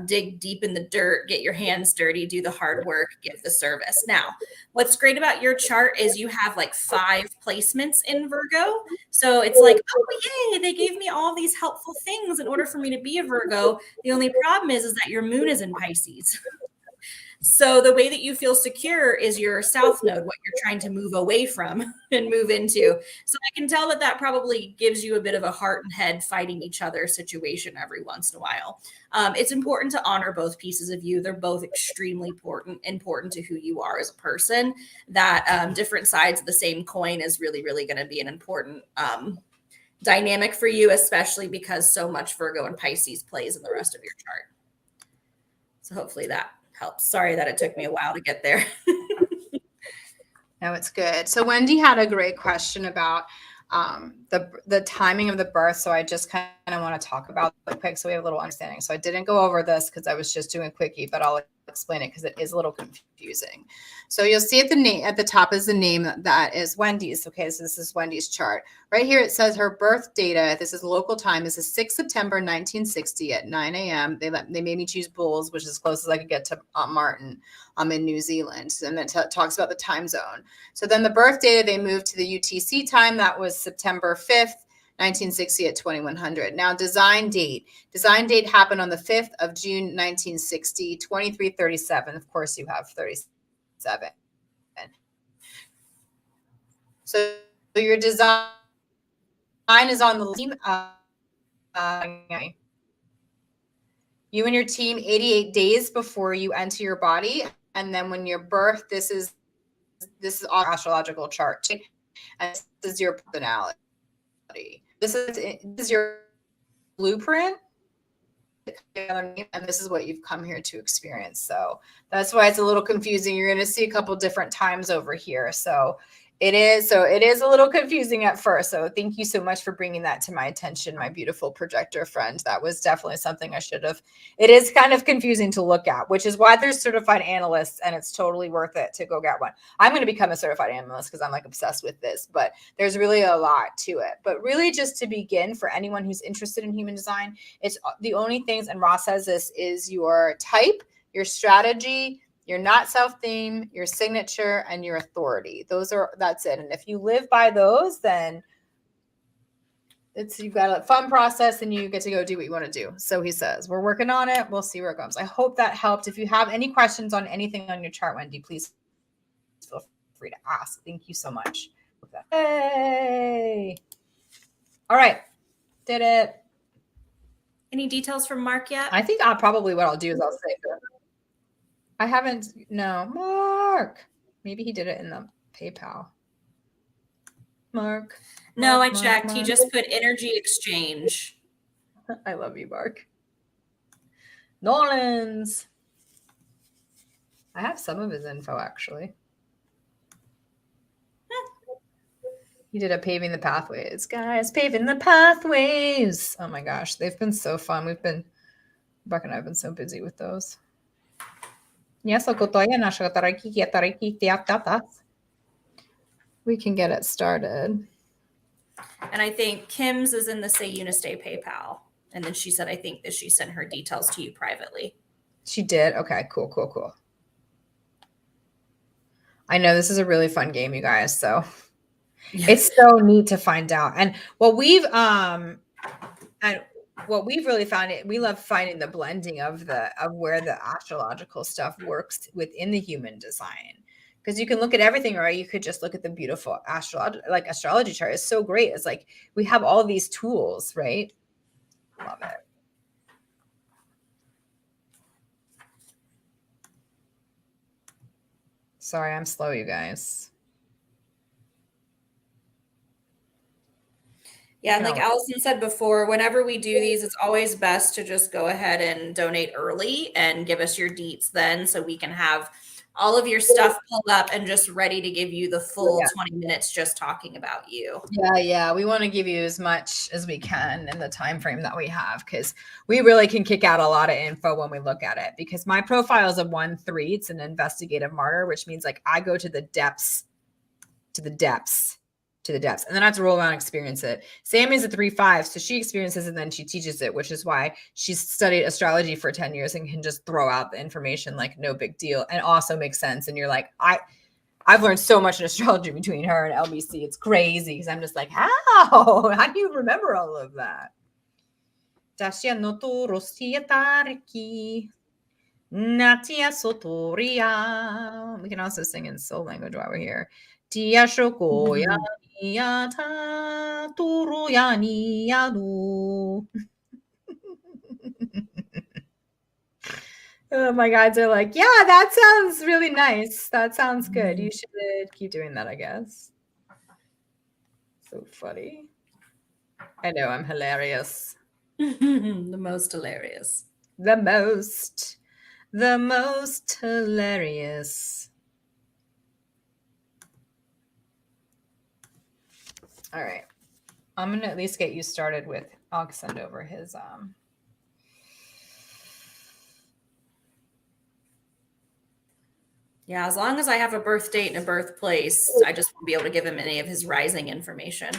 dig deep in the dirt, get your hands dirty, do the hard work, give the service. Now, what's great about your chart is you have like 5 placements in Virgo. So it's like, oh, yay, they gave me all these helpful things in order for me to be a Virgo. The only problem is that your moon is in Pisces. So the way that you feel secure is your South Node, what you're trying to move away from and move into. So I can tell that probably gives you a bit of a heart and head fighting each other situation every once in a while. It's important to honor both pieces of you. They're both extremely important to who you are as a person. That different sides of the same coin is really, really going to be an important dynamic for you, especially because so much Virgo and Pisces plays in the rest of your chart. So hopefully that helps. Sorry that it took me a while to get there. No, it's good. So Wendy had a great question about the timing of the birth. So I just kind of want to talk about it quick so we have a little understanding. So I didn't go over this because I was just doing a quickie, but I'll explain it because it is a little confusing. So you'll see at the top is the name that is Wendy's. Okay, so this is Wendy's chart. Right here it says her birth data. This is local time. This is 6 September 1960 at 9 a.m. They made me choose Bulls, which is as close as I could get to Martin. I'm in New Zealand, and it talks about the time zone. So then the birth data, they moved to the UTC time. That was September 5th. 1960 at 2100. Now, design date happened on the 5th of June, 1960, 2337. Of course, you have 37. So your design is on the you and your team 88 days before you enter your body. And then when you're birthed, this is our astrological chart. And this is your personality. This is your blueprint. And this is what you've come here to experience. So that's why it's a little confusing. You're going to see a couple different times over here. So it is a little confusing at first. So thank you so much for bringing that to my attention, my beautiful projector friend. That was definitely something I should have. It is kind of confusing to look at, which is why there's certified analysts, and it's totally worth it to go get one. I'm going to become a certified analyst because I'm like obsessed with this, but there's really a lot to it. But really, just to begin, for anyone who's interested in human design, it's the only things, and Ross says this, is your type, your strategy, your not self-theme, your signature, and your authority. That's it. And if you live by those, then you've got a fun process and you get to go do what you want to do. So he says, we're working on it. We'll see where it goes. I hope that helped. If you have any questions on anything on your chart, Wendy, please feel free to ask. Thank you so much. Hey. All right. Did it. Any details from Mark yet? I think what I'll do is I'll say that. I haven't. No, Mark. Maybe he did it in the PayPal. Mark. No, I checked. Mark. He just put energy exchange. I love you, Mark. Nolan's. I have some of his info, actually. He did a paving the pathways. Guys, paving the pathways. Oh my gosh, they've been so fun. Buck and I have been so busy with those. We can get it started. And I think Kim's is in the SaiYunaste PayPal. And then she said, I think that she sent her details to you privately. She did? Okay, cool. I know this is a really fun game, you guys. So it's so neat to find out. And what we've really found, we love finding the blending of where the astrological stuff works within the human design. Because you can look at everything, or you could just look at the beautiful astrology chart. It's so great. It's like we have all these tools, right? Love it. Sorry, I'm slow, you guys. Yeah, and like Allison said before, whenever we do these, it's always best to just go ahead and donate early and give us your deets then, so we can have all of your stuff pulled up and just ready to give you the full 20 minutes just talking about you. Yeah. We want to give you as much as we can in the time frame that we have, because we really can kick out a lot of info when we look at it. Because my profile is a 1-3. It's an investigative martyr, which means like I go to the depths. And then I have to roll around and experience it. Sami is a 3-5, so she experiences it and then she teaches it, which is why she's studied astrology for 10 years and can just throw out the information like no big deal, and also makes sense. And you're like, I've learned so much in astrology between her and LBC. It's crazy, because I'm just like, how do you remember all of that? We can also sing in soul language while we're here. Oh, my guides are like, yeah, that sounds really nice. That sounds good. You should keep doing that, I guess. So funny. I know, I'm hilarious. The most hilarious. The most hilarious. All right. I'm going to at least get you started with, I'll send over his, Yeah, as long as I have a birth date and a birthplace, I just won't be able to give him any of his rising information.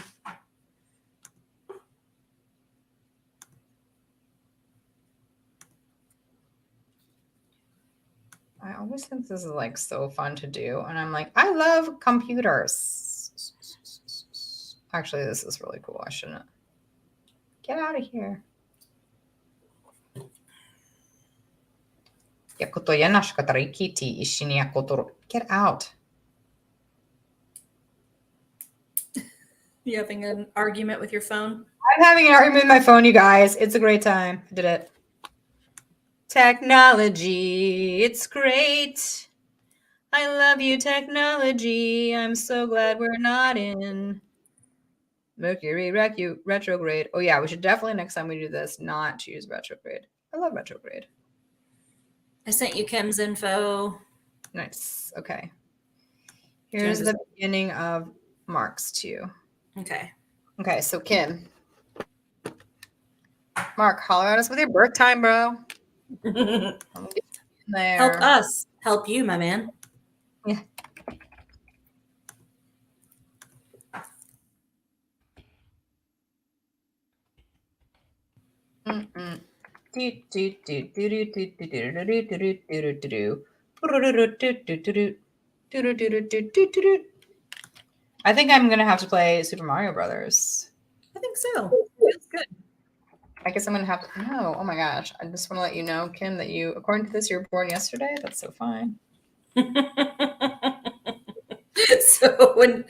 I always think this is like so fun to do. And I'm like, I love computers. Actually, this is really cool. I shouldn't. Get out of here. Get out. You having an argument with your phone? I'm having an argument with my phone, you guys. It's a great time. I did it. Technology, it's great. I love you, technology. I'm so glad we're not in Mercury retrograde. Oh yeah, we should definitely next time we do this not choose retrograde. I love retrograde. I sent you Kim's info. Nice. Okay. Here's the beginning of Mark's too. Okay. Okay, so Kim. Mark, holler at us with your birth time, bro. There. Help us. Help you, my man. Yeah. I think I'm gonna have to play Super Mario Brothers. I think so. Feels good. I guess I'm gonna have to. No, oh my gosh! I just want to let you know, Kim, that you, according to this, you were born yesterday. That's so fine. So when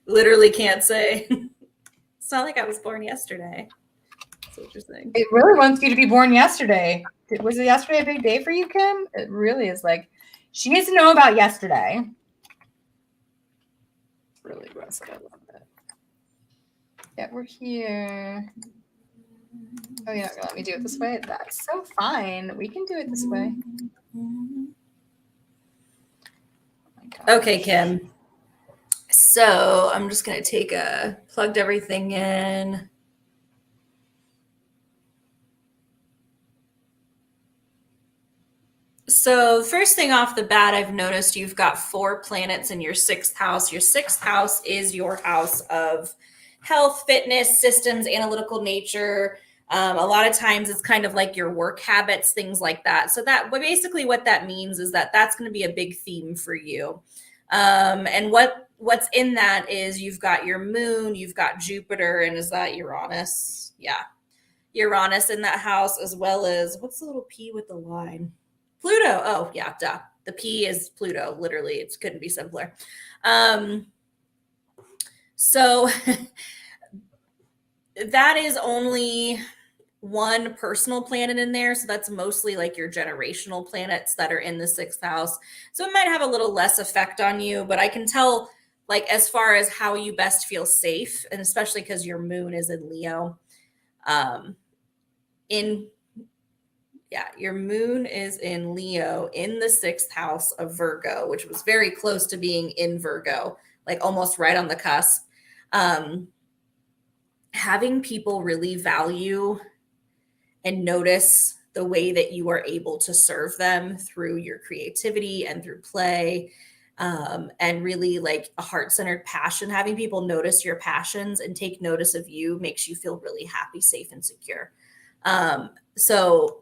literally can't say. It's not like I was born yesterday. That's what you're saying. It really wants you to be born yesterday. Was it yesterday a big day for you, Kim? It really is. Like, she needs to know about yesterday. It's really aggressive. I love that. Yeah, we're here. Oh, you're not gonna let me do it this way? That's so fine. We can do it this way. Oh, okay, Kim. So I'm just gonna plugged everything in. So first thing off the bat, I've noticed you've got 4 planets in your 6th house. Your 6th house is your house of health, fitness, systems, analytical nature. A lot of times it's kind of like your work habits, things like that. So that basically what that means is that that's going to be a big theme for you. And what's in that is you've got your moon, you've got Jupiter, and is that Uranus? Yeah. Uranus in that house, as well as, what's the little P with the line? Pluto. Oh, yeah, duh. The P is Pluto. Literally, it couldn't be simpler. So that is only one personal planet in there. So that's mostly like your generational planets that are in the 6th house. So it might have a little less effect on you, but I can tell, like, as far as how you best feel safe, and especially because your moon is in Leo, your moon is in Leo in the 6th house of Virgo, which was very close to being in Virgo, like almost right on the cusp. Having people really value and notice the way that you are able to serve them through your creativity and through play, and really like a heart-centered passion. Having people notice your passions and take notice of you makes you feel really happy, safe, and secure. So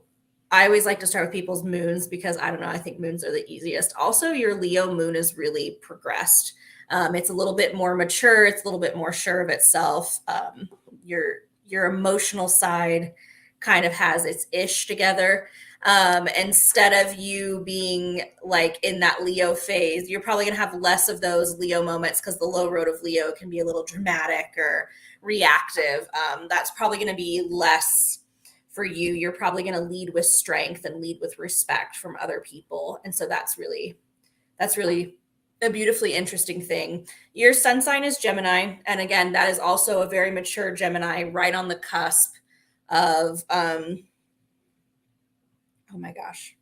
I always like to start with people's moons because, I don't know, I think moons are the easiest. Also, your Leo moon is really progressed. It's a little bit more mature. It's a little bit more sure of itself. Your emotional side kind of has its ish together. Instead of you being like in that Leo phase, you're probably going to have less of those Leo moments because the low road of Leo can be a little dramatic or reactive. That's probably going to be less for you. You're probably going to lead with strength and lead with respect from other people. And so that's really a beautifully interesting thing. Your sun sign is Gemini. And again, that is also a very mature Gemini, right on the cusp of, oh my gosh,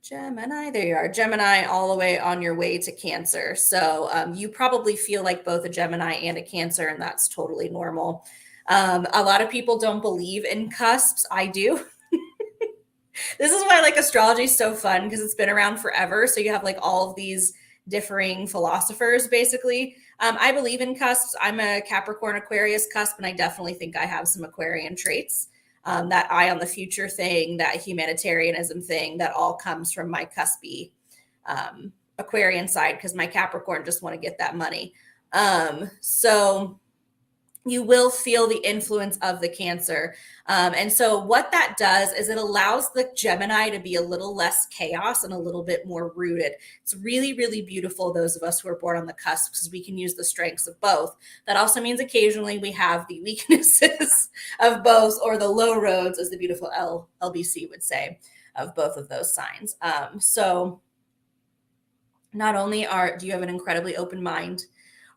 Gemini, there you are, Gemini, all the way on your way to Cancer. So you probably feel like both a Gemini and a Cancer, and that's totally normal. A lot of people don't believe in cusps. I do. This is why like astrology is so fun, because it's been around forever. So you have like all of these differing philosophers, basically. I believe in cusps. I'm a Capricorn Aquarius cusp, and I definitely think I have some Aquarian traits. That eye on the future thing, that humanitarianism thing, that all comes from my cuspy Aquarian side, because my Capricorn just want to get that money. So you will feel the influence of the Cancer. And so what that does is it allows the Gemini to be a little less chaos and a little bit more rooted. It's really, really beautiful, those of us who are born on the cusp, because we can use the strengths of both. That also means occasionally we have the weaknesses of both, or the low roads, as the beautiful LBC would say, of both of those signs. So not only do you have an incredibly open mind,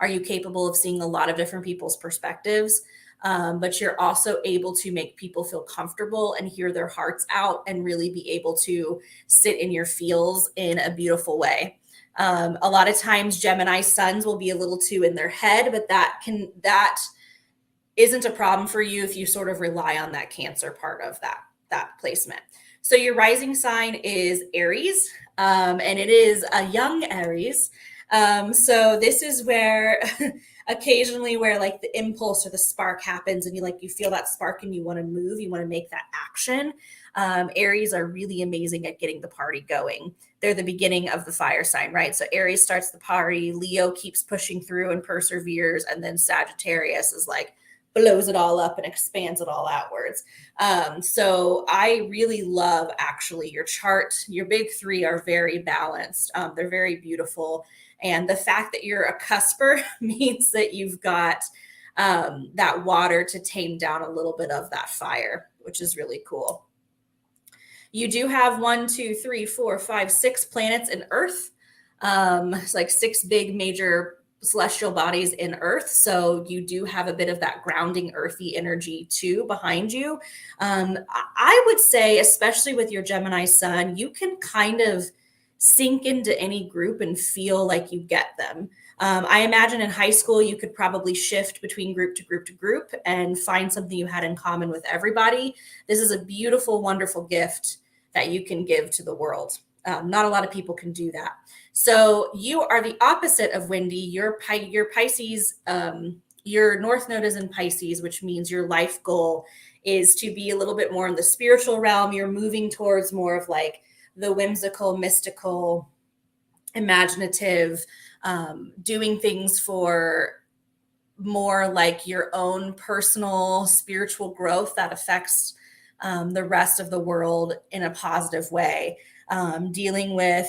are you capable of seeing a lot of different people's perspectives, but you're also able to make people feel comfortable and hear their hearts out and really be able to sit in your feels in a beautiful way. A lot of times Gemini suns will be a little too in their head, but that isn't a problem for you if you sort of rely on that Cancer part of that placement. So your rising sign is Aries, and it is a young Aries. So this is where occasionally where like the impulse or the spark happens, and you feel that spark and you want to move, you want to make that action. Aries are really amazing at getting the party going. They're the beginning of the fire sign, right? So Aries starts the party, Leo keeps pushing through and perseveres, and then Sagittarius is like blows it all up and expands it all outwards. So I really love actually your chart. Your big three are very balanced. They're very beautiful. And the fact that you're a cusper means that you've got that water to tame down a little bit of that fire, which is really cool. You do have 6 planets in Earth. It's like 6 big major celestial bodies in Earth. So you do have a bit of that grounding earthy energy too behind you. I would say, especially with your Gemini sun, you can kind of sink into any group and feel like you get them. I imagine in high school, you could probably shift between group to group to group and find something you had in common with everybody. This is a beautiful, wonderful gift that you can give to the world. Not a lot of people can do that. So you are the opposite of Wendy. Your Pisces, your North Node is in Pisces, which means your life goal is to be a little bit more in the spiritual realm. You're moving towards more of like the whimsical, mystical, imaginative, doing things for more like your own personal spiritual growth that affects the rest of the world in a positive way. Dealing with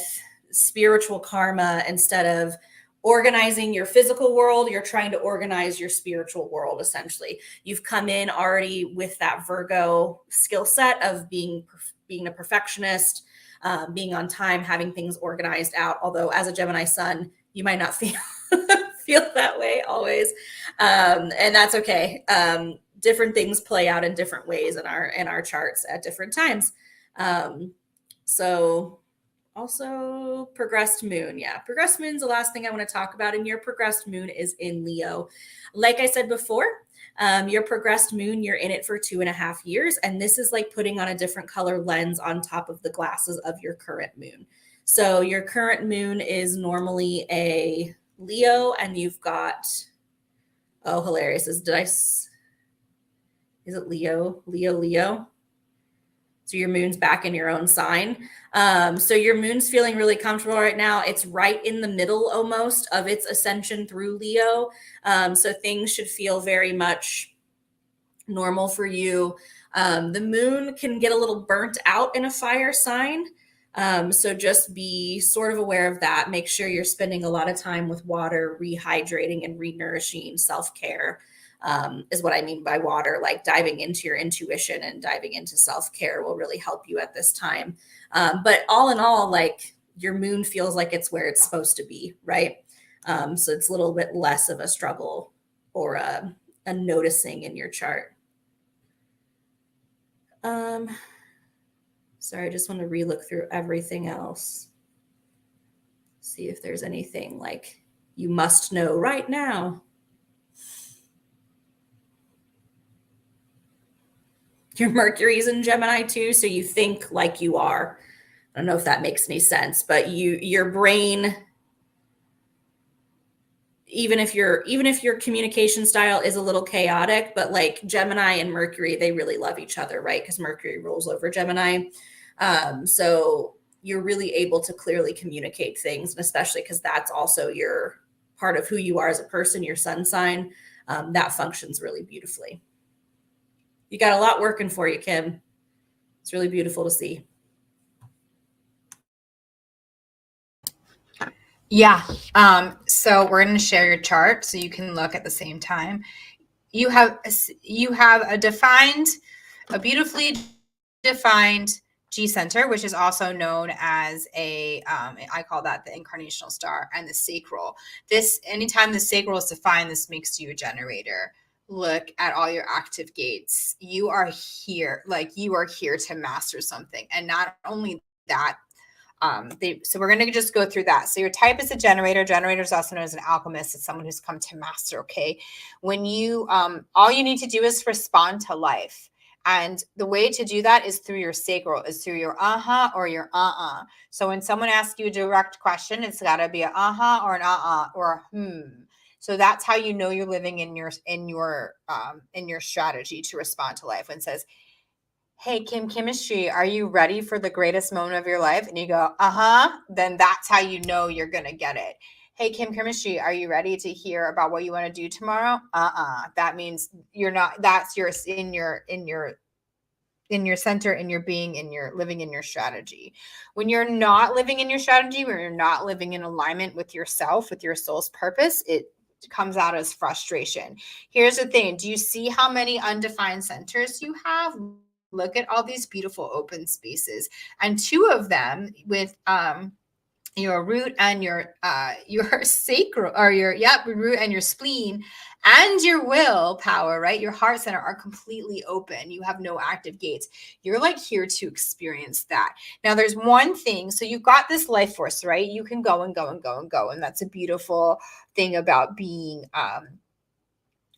spiritual karma instead of organizing your physical world, you're trying to organize your spiritual world. Essentially, you've come in already with that Virgo skill set of being a perfectionist, being on time, having things organized out. Although as a Gemini sun, you might not feel that way always, and that's okay. Different things play out in different ways in our charts at different times. So also progressed moon. Yeah, progressed moon's the last thing I want to talk about. And your progressed moon is in Leo. Like I said before, your progressed moon, you're in it for 2.5 years. And this is like putting on a different color lens on top of the glasses of your current moon. So your current moon is normally a Leo, and you've got, oh, hilarious. Is it Leo? So your moon's back in your own sign. So your moon's feeling really comfortable right now. It's right in the middle almost of its ascension through Leo. So things should feel very much normal for you. The moon can get a little burnt out in a fire sign. So just be sort of aware of that. Make sure you're spending a lot of time with water, rehydrating and renourishing, self-care. Is what I mean by water, like diving into your intuition and diving into self-care will really help you at this time. But all in all, like your moon feels like it's where it's supposed to be, right? So it's a little bit less of a struggle or a noticing in your chart. Sorry, I just want to relook through everything else. See if there's anything like you must know right now. Your Mercury's in Gemini too, so you think like you are. I don't know if that makes any sense, but your brain, even if your communication style is a little chaotic, but like Gemini and Mercury, they really love each other, right? Because Mercury rules over Gemini. So you're really able to clearly communicate things, and especially because that's also your part of who you are as a person, your sun sign. that functions really beautifully. You got a lot working for you, Kim. It's really beautiful to see. Yeah. So we're going to share your chart so you can look at the same time. You have a beautifully defined G center, which is also known as I call that the incarnational star, and the sacral. Anytime the sacral is defined, this makes you a generator. Look at all your active gates. You are here to master something. And not only that, so we're going to just go through that. So your type is a generator. Generator is also known as an alchemist. It's someone who's come to master. Okay. When you, all you need to do is respond to life. And the way to do that is through your sacral, is through your or your So when someone asks you a direct question, it's got to be an or an or a So that's how you know you're living in your strategy to respond to life. When it says, hey, Kim Chemistry, are you ready for the greatest moment of your life? And you go, then that's how you know you're going to get it. Hey, Kim Chemistry, are you ready to hear about what you want to do tomorrow? That means you're not, that's in your center, in your being, in your living in your strategy. When you're not living in your strategy, when you're not living in alignment with yourself, with your soul's purpose, it comes out as frustration. Here's the thing. Do you see how many undefined centers you have? Look at all these beautiful open spaces, and two of them with your root and your sacral, or your root and your spleen and your will power, right? Your heart center are completely open. You have no active gates. You're like here to experience that. Now there's one thing. So you've got this life force, right? You can go and go and go and go. And that's a beautiful thing about being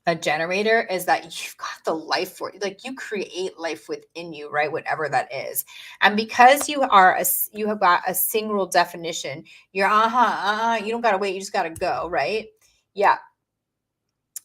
a generator, is that you've got the life for you. Like you create life within you, right? Whatever that is. And because you have got a single definition, you're you don't got to wait. You just got to go, right? Yeah.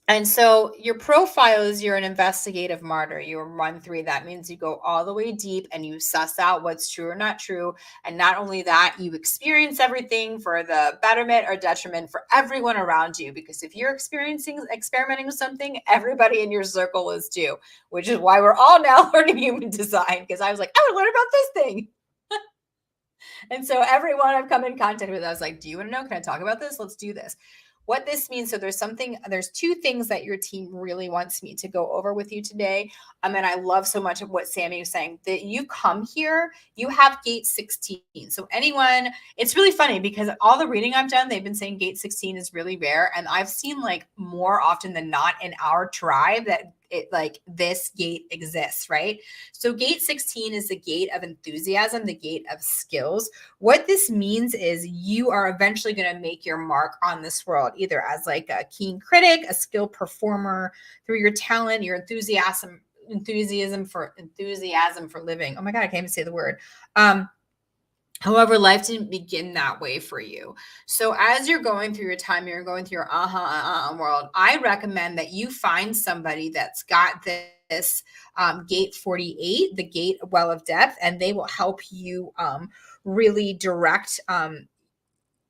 And so your profile is you're an investigative martyr. You're 1-3. That means you go all the way deep and you suss out what's true or not true. And not only that, you experience everything for the betterment or detriment for everyone around you. Because if you're experimenting with something, everybody in your circle is too, which is why we're all now learning human design. Because I was like, I would learn about this thing. And so everyone I've come in contact with, I was like, do you want to know? Can I talk about this? Let's do this. What this means, so there's two things that your team really wants me to go over with you today. And I love so much of what Sami was saying, that you come here, you have gate 16. So anyone, it's really funny because all the reading I've done, they've been saying gate 16 is really rare. And I've seen like more often than not in our tribe that this gate exists, right? So gate 16 is the gate of enthusiasm, the gate of skills. What this means is you are eventually going to make your mark on this world, either as like a keen critic, a skilled performer, through your talent, your enthusiasm for living. Oh my God, I can't even say the word. However, life didn't begin that way for you. So as you're going through your time, you're going through your world, I recommend that you find somebody that's got this gate 48, the gate well of depth, and they will help you really direct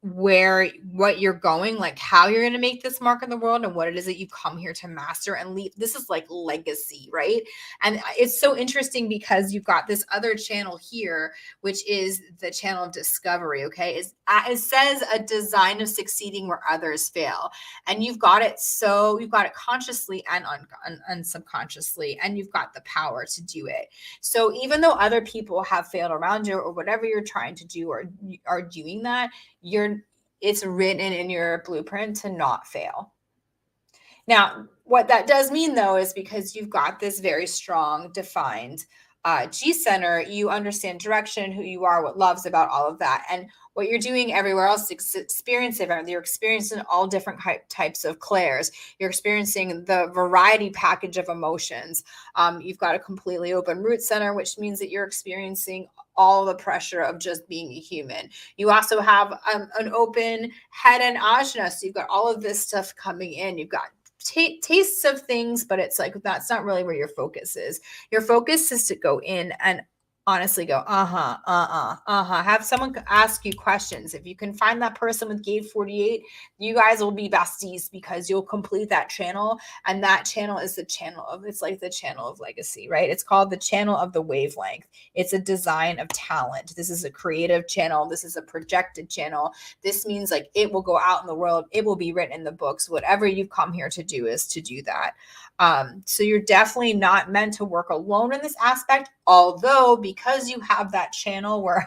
what you're going, like how you're going to make this mark in the world and what it is that you come here to master and leave. This is like legacy, right? And it's so interesting because you've got this other channel here, which is the channel of discovery. Okay. It says a design of succeeding where others fail. And you've got it consciously and subconsciously, and you've got the power to do it. So even though other people have failed around you or whatever you're trying to do or are doing that, it's written in your blueprint to not fail. Now, what that does mean though, is because you've got this very strong, defined G center, you understand direction, who you are, what love's about, all of that. And what you're doing everywhere else is you're experiencing all different types of clairs. You're experiencing the variety package of emotions. You've got a completely open root center, which means that you're experiencing all the pressure of just being a human. You also have an open head and ajna. So you've got all of this stuff coming in. You've got tastes of things, but it's like, that's not really where your focus is. Your focus is to go in and honestly go, have someone ask you questions. If you can find that person with gate 48, you guys will be besties because you'll complete that channel. And that channel is the channel of, it's like the channel of legacy, right? It's called the channel of the wavelength. It's a design of talent. This is a creative channel. This is a projected channel. This means like it will go out in the world. It will be written in the books. Whatever you've come here to do is to do that. So you're definitely not meant to work alone in this aspect, although because you have that channel where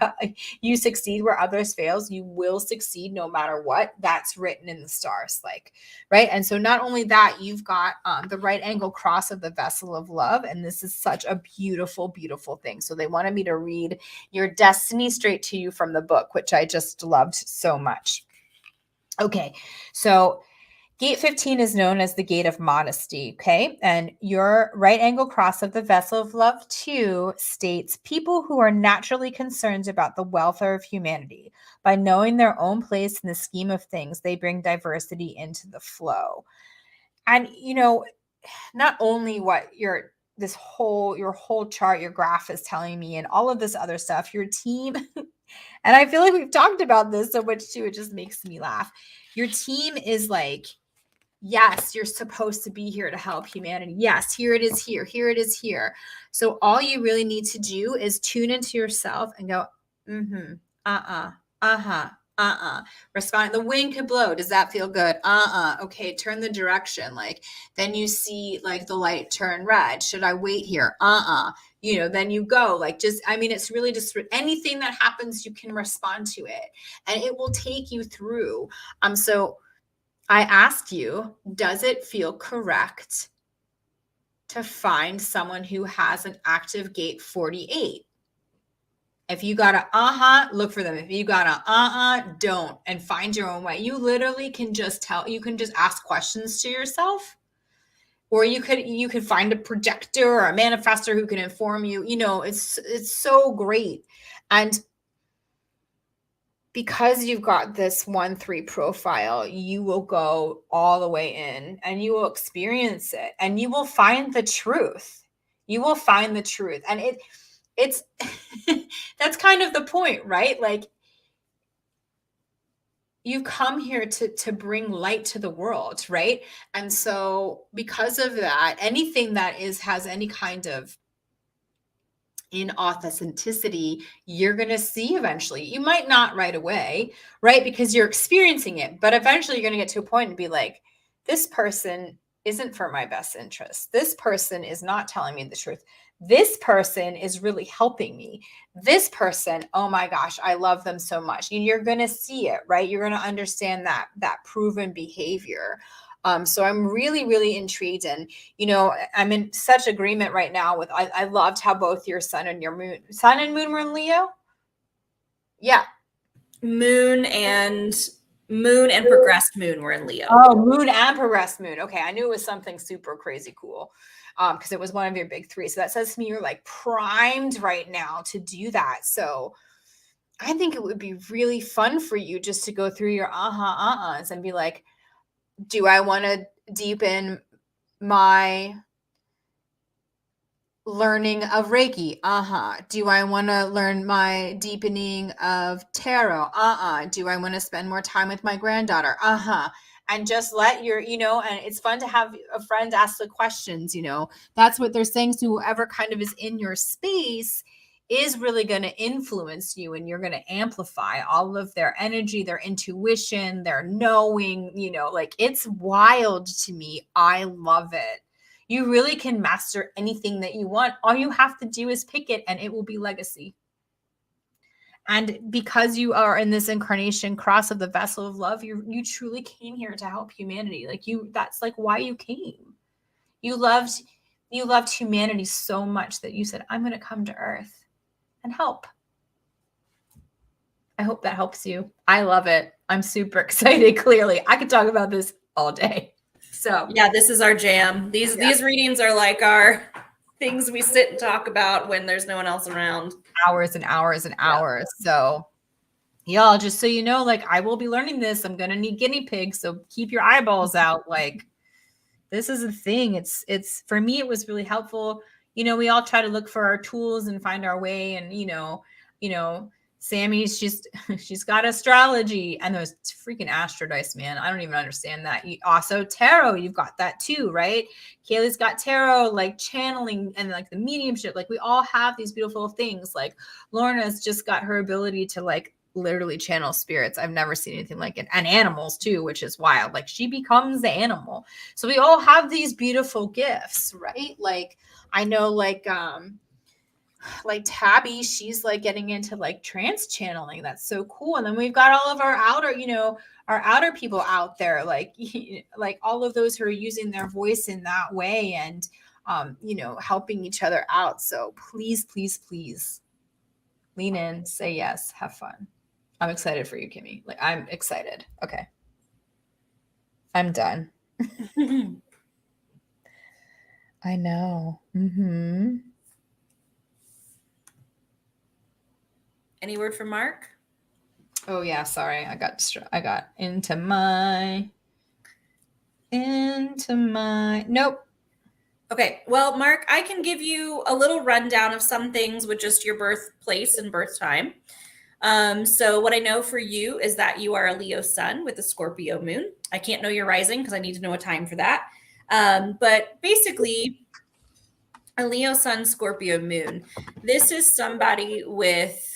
you succeed where others fails, you will succeed no matter what. That's written in the stars, like, right? And so not only that, you've got the right angle cross of the vessel of love, and this is such a beautiful, beautiful thing. So they wanted me to read your destiny straight to you from the book, which I just loved so much. Okay, so Gate 15 is known as the gate of modesty, okay? And your right angle cross of the vessel of love 2 states people who are naturally concerned about the welfare of humanity. By knowing their own place in the scheme of things, they bring diversity into the flow. And, not only what your whole chart, your graph is telling me and all of this other stuff, your team, and I feel like we've talked about this so much too, it just makes me laugh. Your team is like, yes, you're supposed to be here to help humanity. Yes, here it is here. Here it is here. So all you really need to do is tune into yourself and go, respond. The wind could blow. Does that feel good? Okay, turn the direction. Like, then you see like the light turn red. Should I wait here? Then you go. Like, it's really just anything that happens, you can respond to it. And it will take you through. So I asked you, does it feel correct to find someone who has an active gate 48? If you got a look for them. If you got a don't, and find your own way. You literally can just you can just ask questions to yourself, or you could find a projector or a manifestor who can inform you. It's so great. And because you've got this 1-3 profile, you will go all the way in and you will experience it and you will find the truth. You will find the truth. And it's that's kind of the point, right? Like, you come here to bring light to the world, right? And so because of that, anything that has any kind of in authenticity, you're going to see eventually. You might not right away, right? Because you're experiencing it, but eventually you're going to get to a point and be like, this person isn't for my best interest. This person is not telling me the truth. This person is really helping me. This person, oh my gosh, I love them so much. You're going to see it, right? You're going to understand that proven behavior. So I'm really, really intrigued. And, I'm in such agreement right now with, I loved how both your sun and moon were in Leo. Yeah. Moon and progressed moon were in Leo. Oh, moon and progressed moon. Okay. I knew it was something super crazy cool. Because it was one of your big 3. So that says to me, you're like primed right now to do that. So I think it would be really fun for you just to go through your ahs and be like, do I want to deepen my learning of Reiki? Do I want to learn my deepening of tarot? Do I want to spend more time with my granddaughter? And just let your, and it's fun to have a friend ask the questions, that's what they're saying. So whoever kind of is in your space is really going to influence you, and you're going to amplify all of their energy, their intuition, their knowing, like, it's wild to me. I love it. You really can master anything that you want. All you have to do is pick it, and it will be legacy. And because you are in this incarnation cross of the vessel of love, you truly came here to help humanity. Like, that's like why you came. You loved humanity so much that you said, I'm going to come to Earth and help. I hope that helps you. I love it. I'm super excited. Clearly, I could talk about this all day. So yeah, this is our jam. These readings are like our things we sit and talk about when there's no one else around. Hours and hours and hours. So y'all, just so you know, like, I will be learning this. I'm gonna need guinea pigs, so keep your eyeballs out. Like, this is a thing. It's for me, it was really helpful. we all try to look for our tools and find our way. And, Sami's she's got astrology and those freaking astro dice, man. I don't even understand that. Also tarot, you've got that too, right? Kaylee's got tarot, like channeling and like the mediumship. Like we all have these beautiful things. Like Lorna's just got her ability to like literally channel spirits. I've never seen anything like it. And animals too, which is wild. Like she becomes the animal. So we all have these beautiful gifts, right? Like I know like Tabby, she's like getting into like trance channeling. That's so cool. And then we've got all of our outer people out there, like like all of those who are using their voice in that way and helping each other out. So please, please, please lean in, say yes, have fun. I'm excited for you, Kimmy. Like I'm excited. Okay. I'm done. I know. Mm-hmm. Any word from Mark? Oh yeah, sorry. I got into my nope. Okay, well, Mark, I can give you a little rundown of some things with just your birthplace and birth time. So what I know for you is that you are a Leo sun with a Scorpio moon. I can't know your rising because I need to know a time for that. But basically, a Leo sun, Scorpio moon. This is somebody with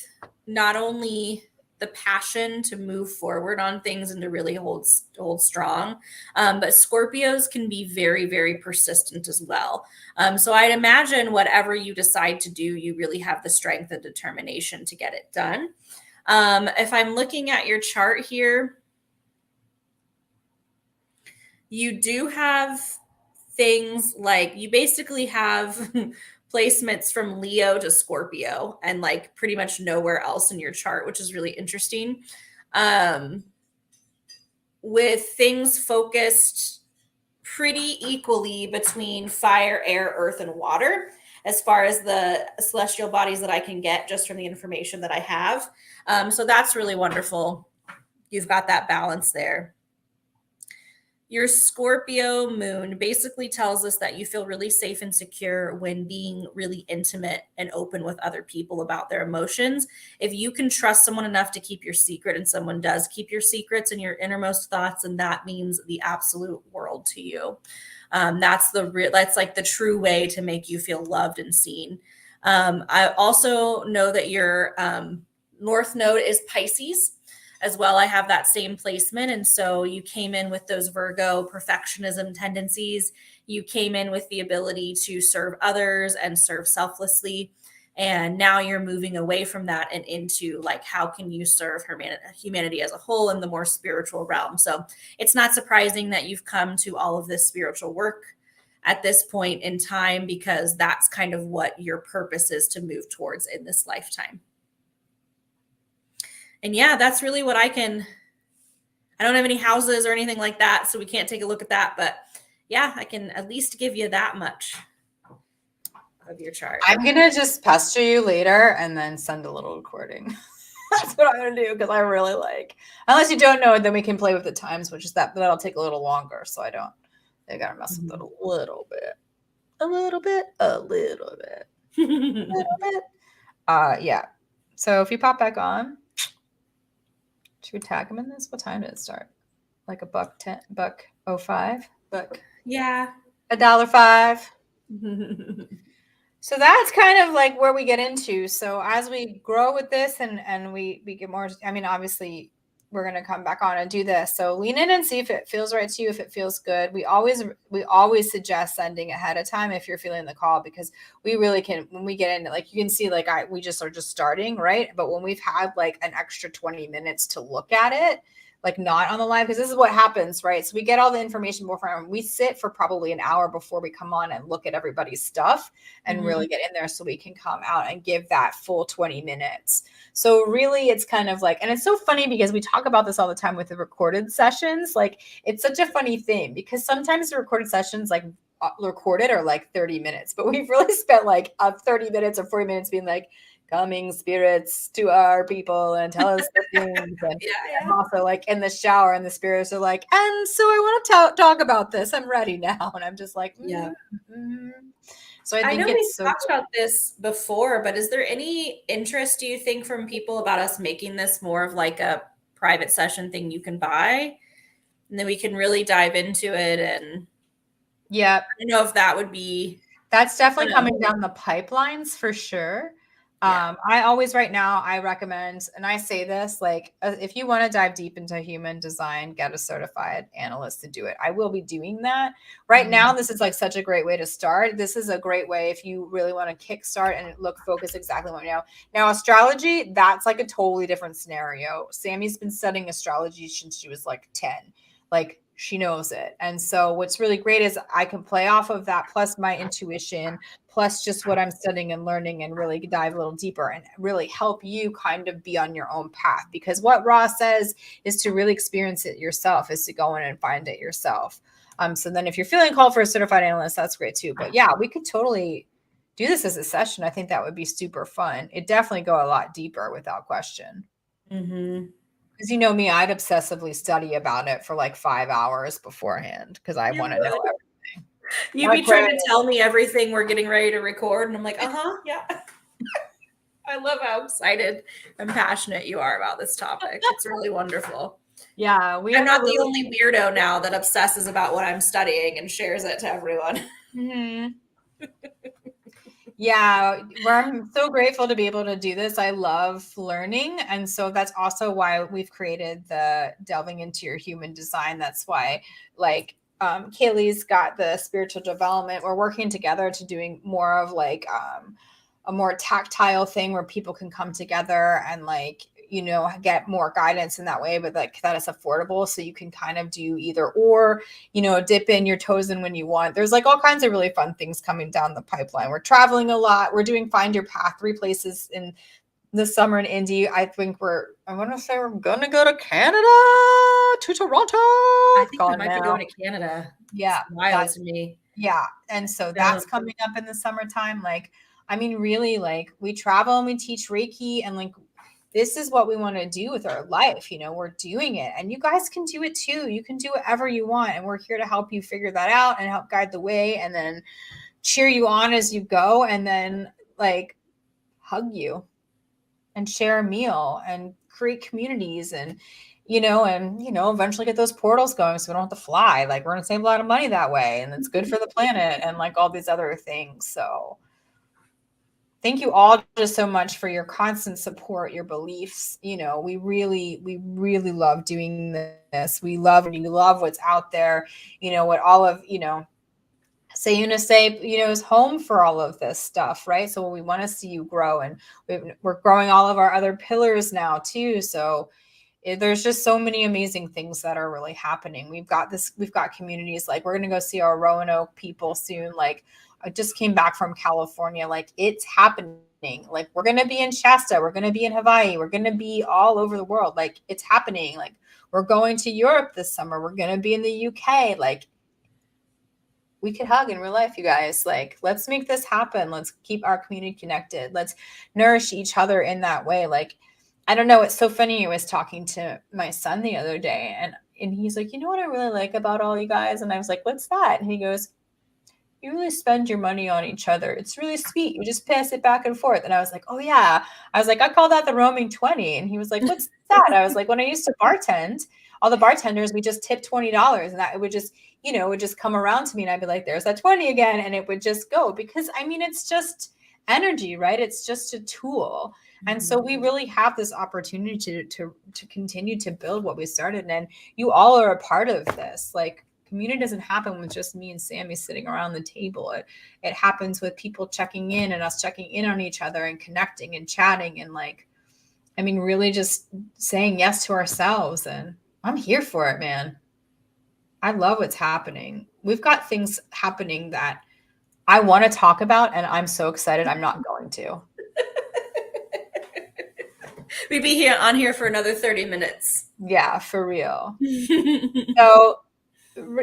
not only the passion to move forward on things and to really hold strong, but Scorpios can be very, very persistent as well. So I'd imagine whatever you decide to do, you really have the strength and determination to get it done. If I'm looking at your chart here, you do have things like you basically have placements from Leo to Scorpio and like pretty much nowhere else in your chart, which is really interesting. With things focused pretty equally between fire, air, earth, and water, as far as the celestial bodies that I can get just from the information that I have. So that's really wonderful. You've got that balance there. Your Scorpio moon basically tells us that you feel really safe and secure when being really intimate and open with other people about their emotions. If you can trust someone enough to keep your secret and someone does keep your secrets and your innermost thoughts, and that means the absolute world to you. That's like the true way to make you feel loved and seen. I also know that your North Node is Pisces as well. I have that same placement. And so you came in with those Virgo perfectionism tendencies. You came in with the ability to serve others and serve selflessly. And now you're moving away from that and into like, how can you serve humanity as a whole in the more spiritual realm? So it's not surprising that you've come to all of this spiritual work at this point in time, because that's kind of what your purpose is to move towards in this lifetime. And yeah, that's really what I don't have any houses or anything like that, so we can't take a look at that. But yeah, I can at least give you that much of your chart. I'm going to just pester you later and then send a little recording. That's what I'm going to do, because I really unless you don't know it, then we can play with the times, which is that'll take a little longer. So I got to mess with it a little bit. Yeah. So if you pop back on, should we tag him in this? What time did it start? Like $1.05? Yeah. $1.05. So that's kind of like where we get into. So as we grow with this and we get more, I mean, obviously we're going to come back on and do this. So lean in and see if it feels right to you, if it feels good. We always suggest sending ahead of time if you're feeling the call, because we really can, when we get into, like, you can see, like, we just are just starting, right? But when we've had like an extra 20 minutes to look at it, like not on the live, because this is what happens, right? So we get all the information beforehand. We sit for probably an hour before we come on and look at everybody's stuff and really get in there so we can come out and give that full 20 minutes. So really it's kind of like, and it's so funny because we talk about this all the time with the recorded sessions. Like it's such a funny thing because sometimes the recorded sessions like recorded are like 30 minutes, but we've really spent like 30 minutes or 40 minutes being like, coming spirits to our people and tell us the things. And I'm also like in the shower and the spirits are like, and so I want to talk about this. I'm ready now. And I'm just like, So I think know it's we've talked about this before, but is there any interest, do you think, from people about us making this more of like a private session thing you can buy? And then we can really dive into it. And yeah, I don't know if that would be. That's definitely coming down the pipelines for sure. I always right now, I recommend, and I say this, like, if you want to dive deep into human design, get a certified analyst to do it. I will be doing that. Right now, this is like such a great way to start. This is a great way if you really want to kickstart and focus exactly what you know. Now, astrology, that's like a totally different scenario. Sami's been studying astrology since she was like 10. Like, she knows it. And so what's really great is I can play off of that, plus my intuition, plus just what I'm studying and learning, and really dive a little deeper and really help you kind of be on your own path. Because what Ra says is to really experience it yourself, is to go in and find it yourself. So then if you're feeling called for a certified analyst, that's great too. But yeah, we could totally do this as a session. I think that would be super fun. It definitely go a lot deeper without question. Because you know me, I'd obsessively study about it for like 5 hours beforehand because I want to know everything. You'd be trying to tell me everything we're getting ready to record, and I'm like, yeah. I love how excited and passionate you are about this topic. It's really wonderful. Yeah, I'm not the only weirdo now that obsesses about what I'm studying and shares it to everyone. Yeah, I'm so grateful to be able to do this. I love learning. And so that's also why we've created the delving into your human design. That's why, like, Kaylee's got the spiritual development. We're working together to doing more of like a more tactile thing where people can come together and like, you know, get more guidance in that way, but like that is affordable. So you can kind of do either or, you know, dip in your toes in when you want. There's like all kinds of really fun things coming down the pipeline. We're traveling a lot. We're doing Find Your Path, 3 places in the summer in Indy. I think I want to say we're going to go to Canada, to Toronto. I think we might be going to Canada. Yeah. It's wild to me. Yeah. And so that's coming up in the summertime. Like, I mean, really, like we travel and we teach Reiki, and like, this is what we want to do with our life. You know, we're doing it, and you guys can do it too. You can do whatever you want. And we're here to help you figure that out and help guide the way, and then cheer you on as you go. And then like hug you and share a meal and create communities and, eventually get those portals going so we don't have to fly. Like we're going to save a lot of money that way. And it's good for the planet and like all these other things. So thank you all just so much for your constant support, your beliefs. You know, we really love doing this. We love what's out there. You know, what all of, SaiYunaste, is home for all of this stuff, right? So we want to see you grow, and we're growing all of our other pillars now too. So there's just so many amazing things that are really happening. We've got communities, like we're going to go see our Roanoke people soon. Like I just came back from California. Like it's happening. Like we're going to be in Shasta. We're going to be in Hawaii. We're going to be all over the world. Like it's happening. Like we're going to Europe this summer. We're going to be in the UK. Like we could hug in real life, you guys. Like, let's make this happen. Let's keep our community connected. Let's nourish each other in that way. Like, I don't know. It's so funny. I was talking to my son the other day, and he's like, you know what I really like about all you guys? And I was like, what's that? And he goes, you really spend your money on each other. It's really sweet. You just pass it back and forth. And I was like, oh yeah. I was like, I call that the roaming 20. And he was like, what's that? I was like, when I used to bartend, all the bartenders, we just tipped $20, and that it would just, it would just come around to me, and I'd be like, there's that 20 again. And it would just go, because I mean, it's just energy, right? It's just a tool. And so we really have this opportunity to continue to build what we started. And you all are a part of this. Like, community doesn't happen with just me and Sami sitting around the table. It happens with people checking in and us checking in on each other and connecting and chatting and really just saying yes to ourselves. And I'm here for it, man. I love what's happening. We've got things happening that I want to talk about, and I'm so excited I'm not going to. We'd be on here for another 30 minutes. Yeah, for real. So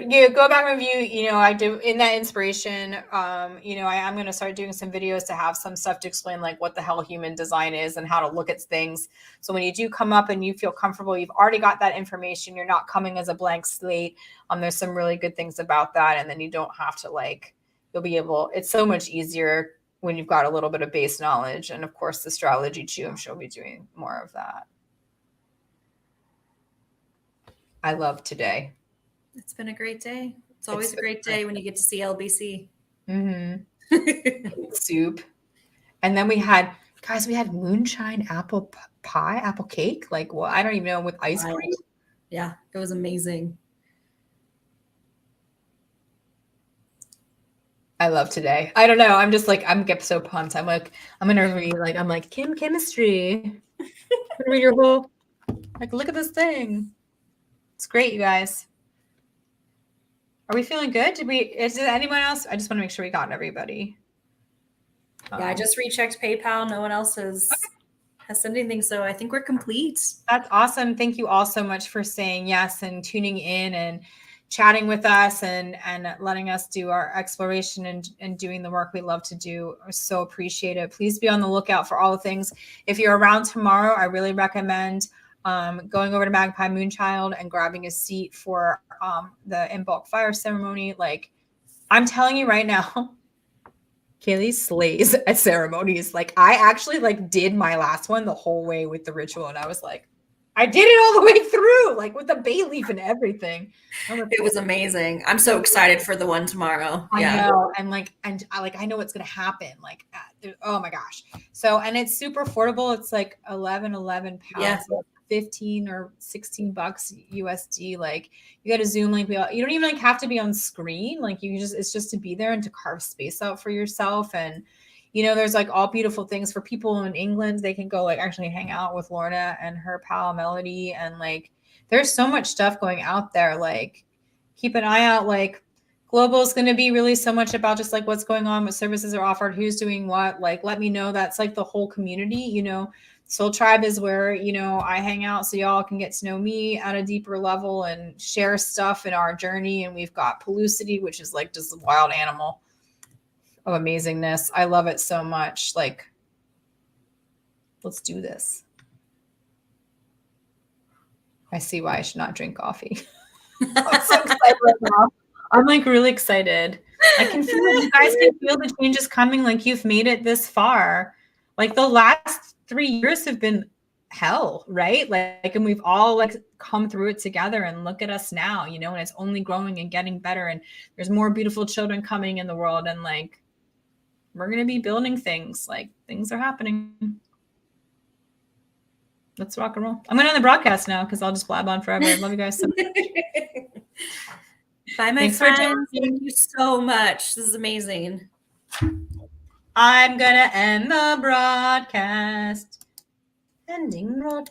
you go back and review, I do in that inspiration, I'm going to start doing some videos to have some stuff to explain like what the hell human design is and how to look at things. So when you do come up and you feel comfortable, you've already got that information. You're not coming as a blank slate. There's some really good things about that. And then you don't have to you'll be able, it's so much easier when you've got a little bit of base knowledge. And of course, astrology too, I'm sure we'll be doing more of that. I love today. It's been a great day. It's always a great day when you get to see LBC. Soup. And then we had moonshine apple pie, apple cake. I don't even know, with ice cream. Yeah, it was amazing. I love today. I don't know. I'm just I'm get so pumped. I'm gonna read chemistry. I'm gonna read your whole look at this thing. It's great, you guys. Are we feeling good? Is there anyone else? I just want to make sure we got everybody. Yeah, I just rechecked PayPal. No one else has said anything, so I think we're complete. That's awesome. Thank you all so much for saying yes and tuning in and chatting with us and letting us do our exploration and doing the work we love to do. I so appreciate it. Please be on the lookout for all the things. If you're around tomorrow, I really recommend going over to Magpie Moonchild and grabbing a seat for the in bulk fire ceremony. I'm telling you right now, Kaylee slays at ceremonies. I actually did my last one the whole way with the ritual, and I was I did it all the way through, with the bay leaf and everything. It was amazing. I'm so excited for the one tomorrow. I know, and I know what's gonna happen. Oh my gosh! So, and it's super affordable. It's 11 pounds. Yeah. 15 or 16 bucks USD. You got a Zoom link. You don't even have to be on screen. It's just to be there and to carve space out for yourself. And, there's all beautiful things for people in England. They can go actually hang out with Lorna and her pal Melody. And there's so much stuff going out there. Keep an eye out. Global is going to be really so much about just what's going on, what services are offered, who's doing what. Let me know. That's the whole community, Soul Tribe is where, I hang out so y'all can get to know me at a deeper level and share stuff in our journey. And we've got Pellucidity, which is just a wild animal of amazingness. I love it so much. Let's do this. I see why I should not drink coffee. I'm so excited right now. I'm really excited. I can feel it. You guys can feel the changes coming. You've made it this far. The last 3 years have been hell, right? And we've all come through it together, and look at us now, and it's only growing and getting better, and there's more beautiful children coming in the world, and we're going to be building things. Things are happening. Let's rock and roll. I'm going to end the broadcast now because I'll just blab on forever. I love you guys so much. Bye, my friends. Thank you so much. This is amazing. I'm going to end the broadcast. Ending broadcast.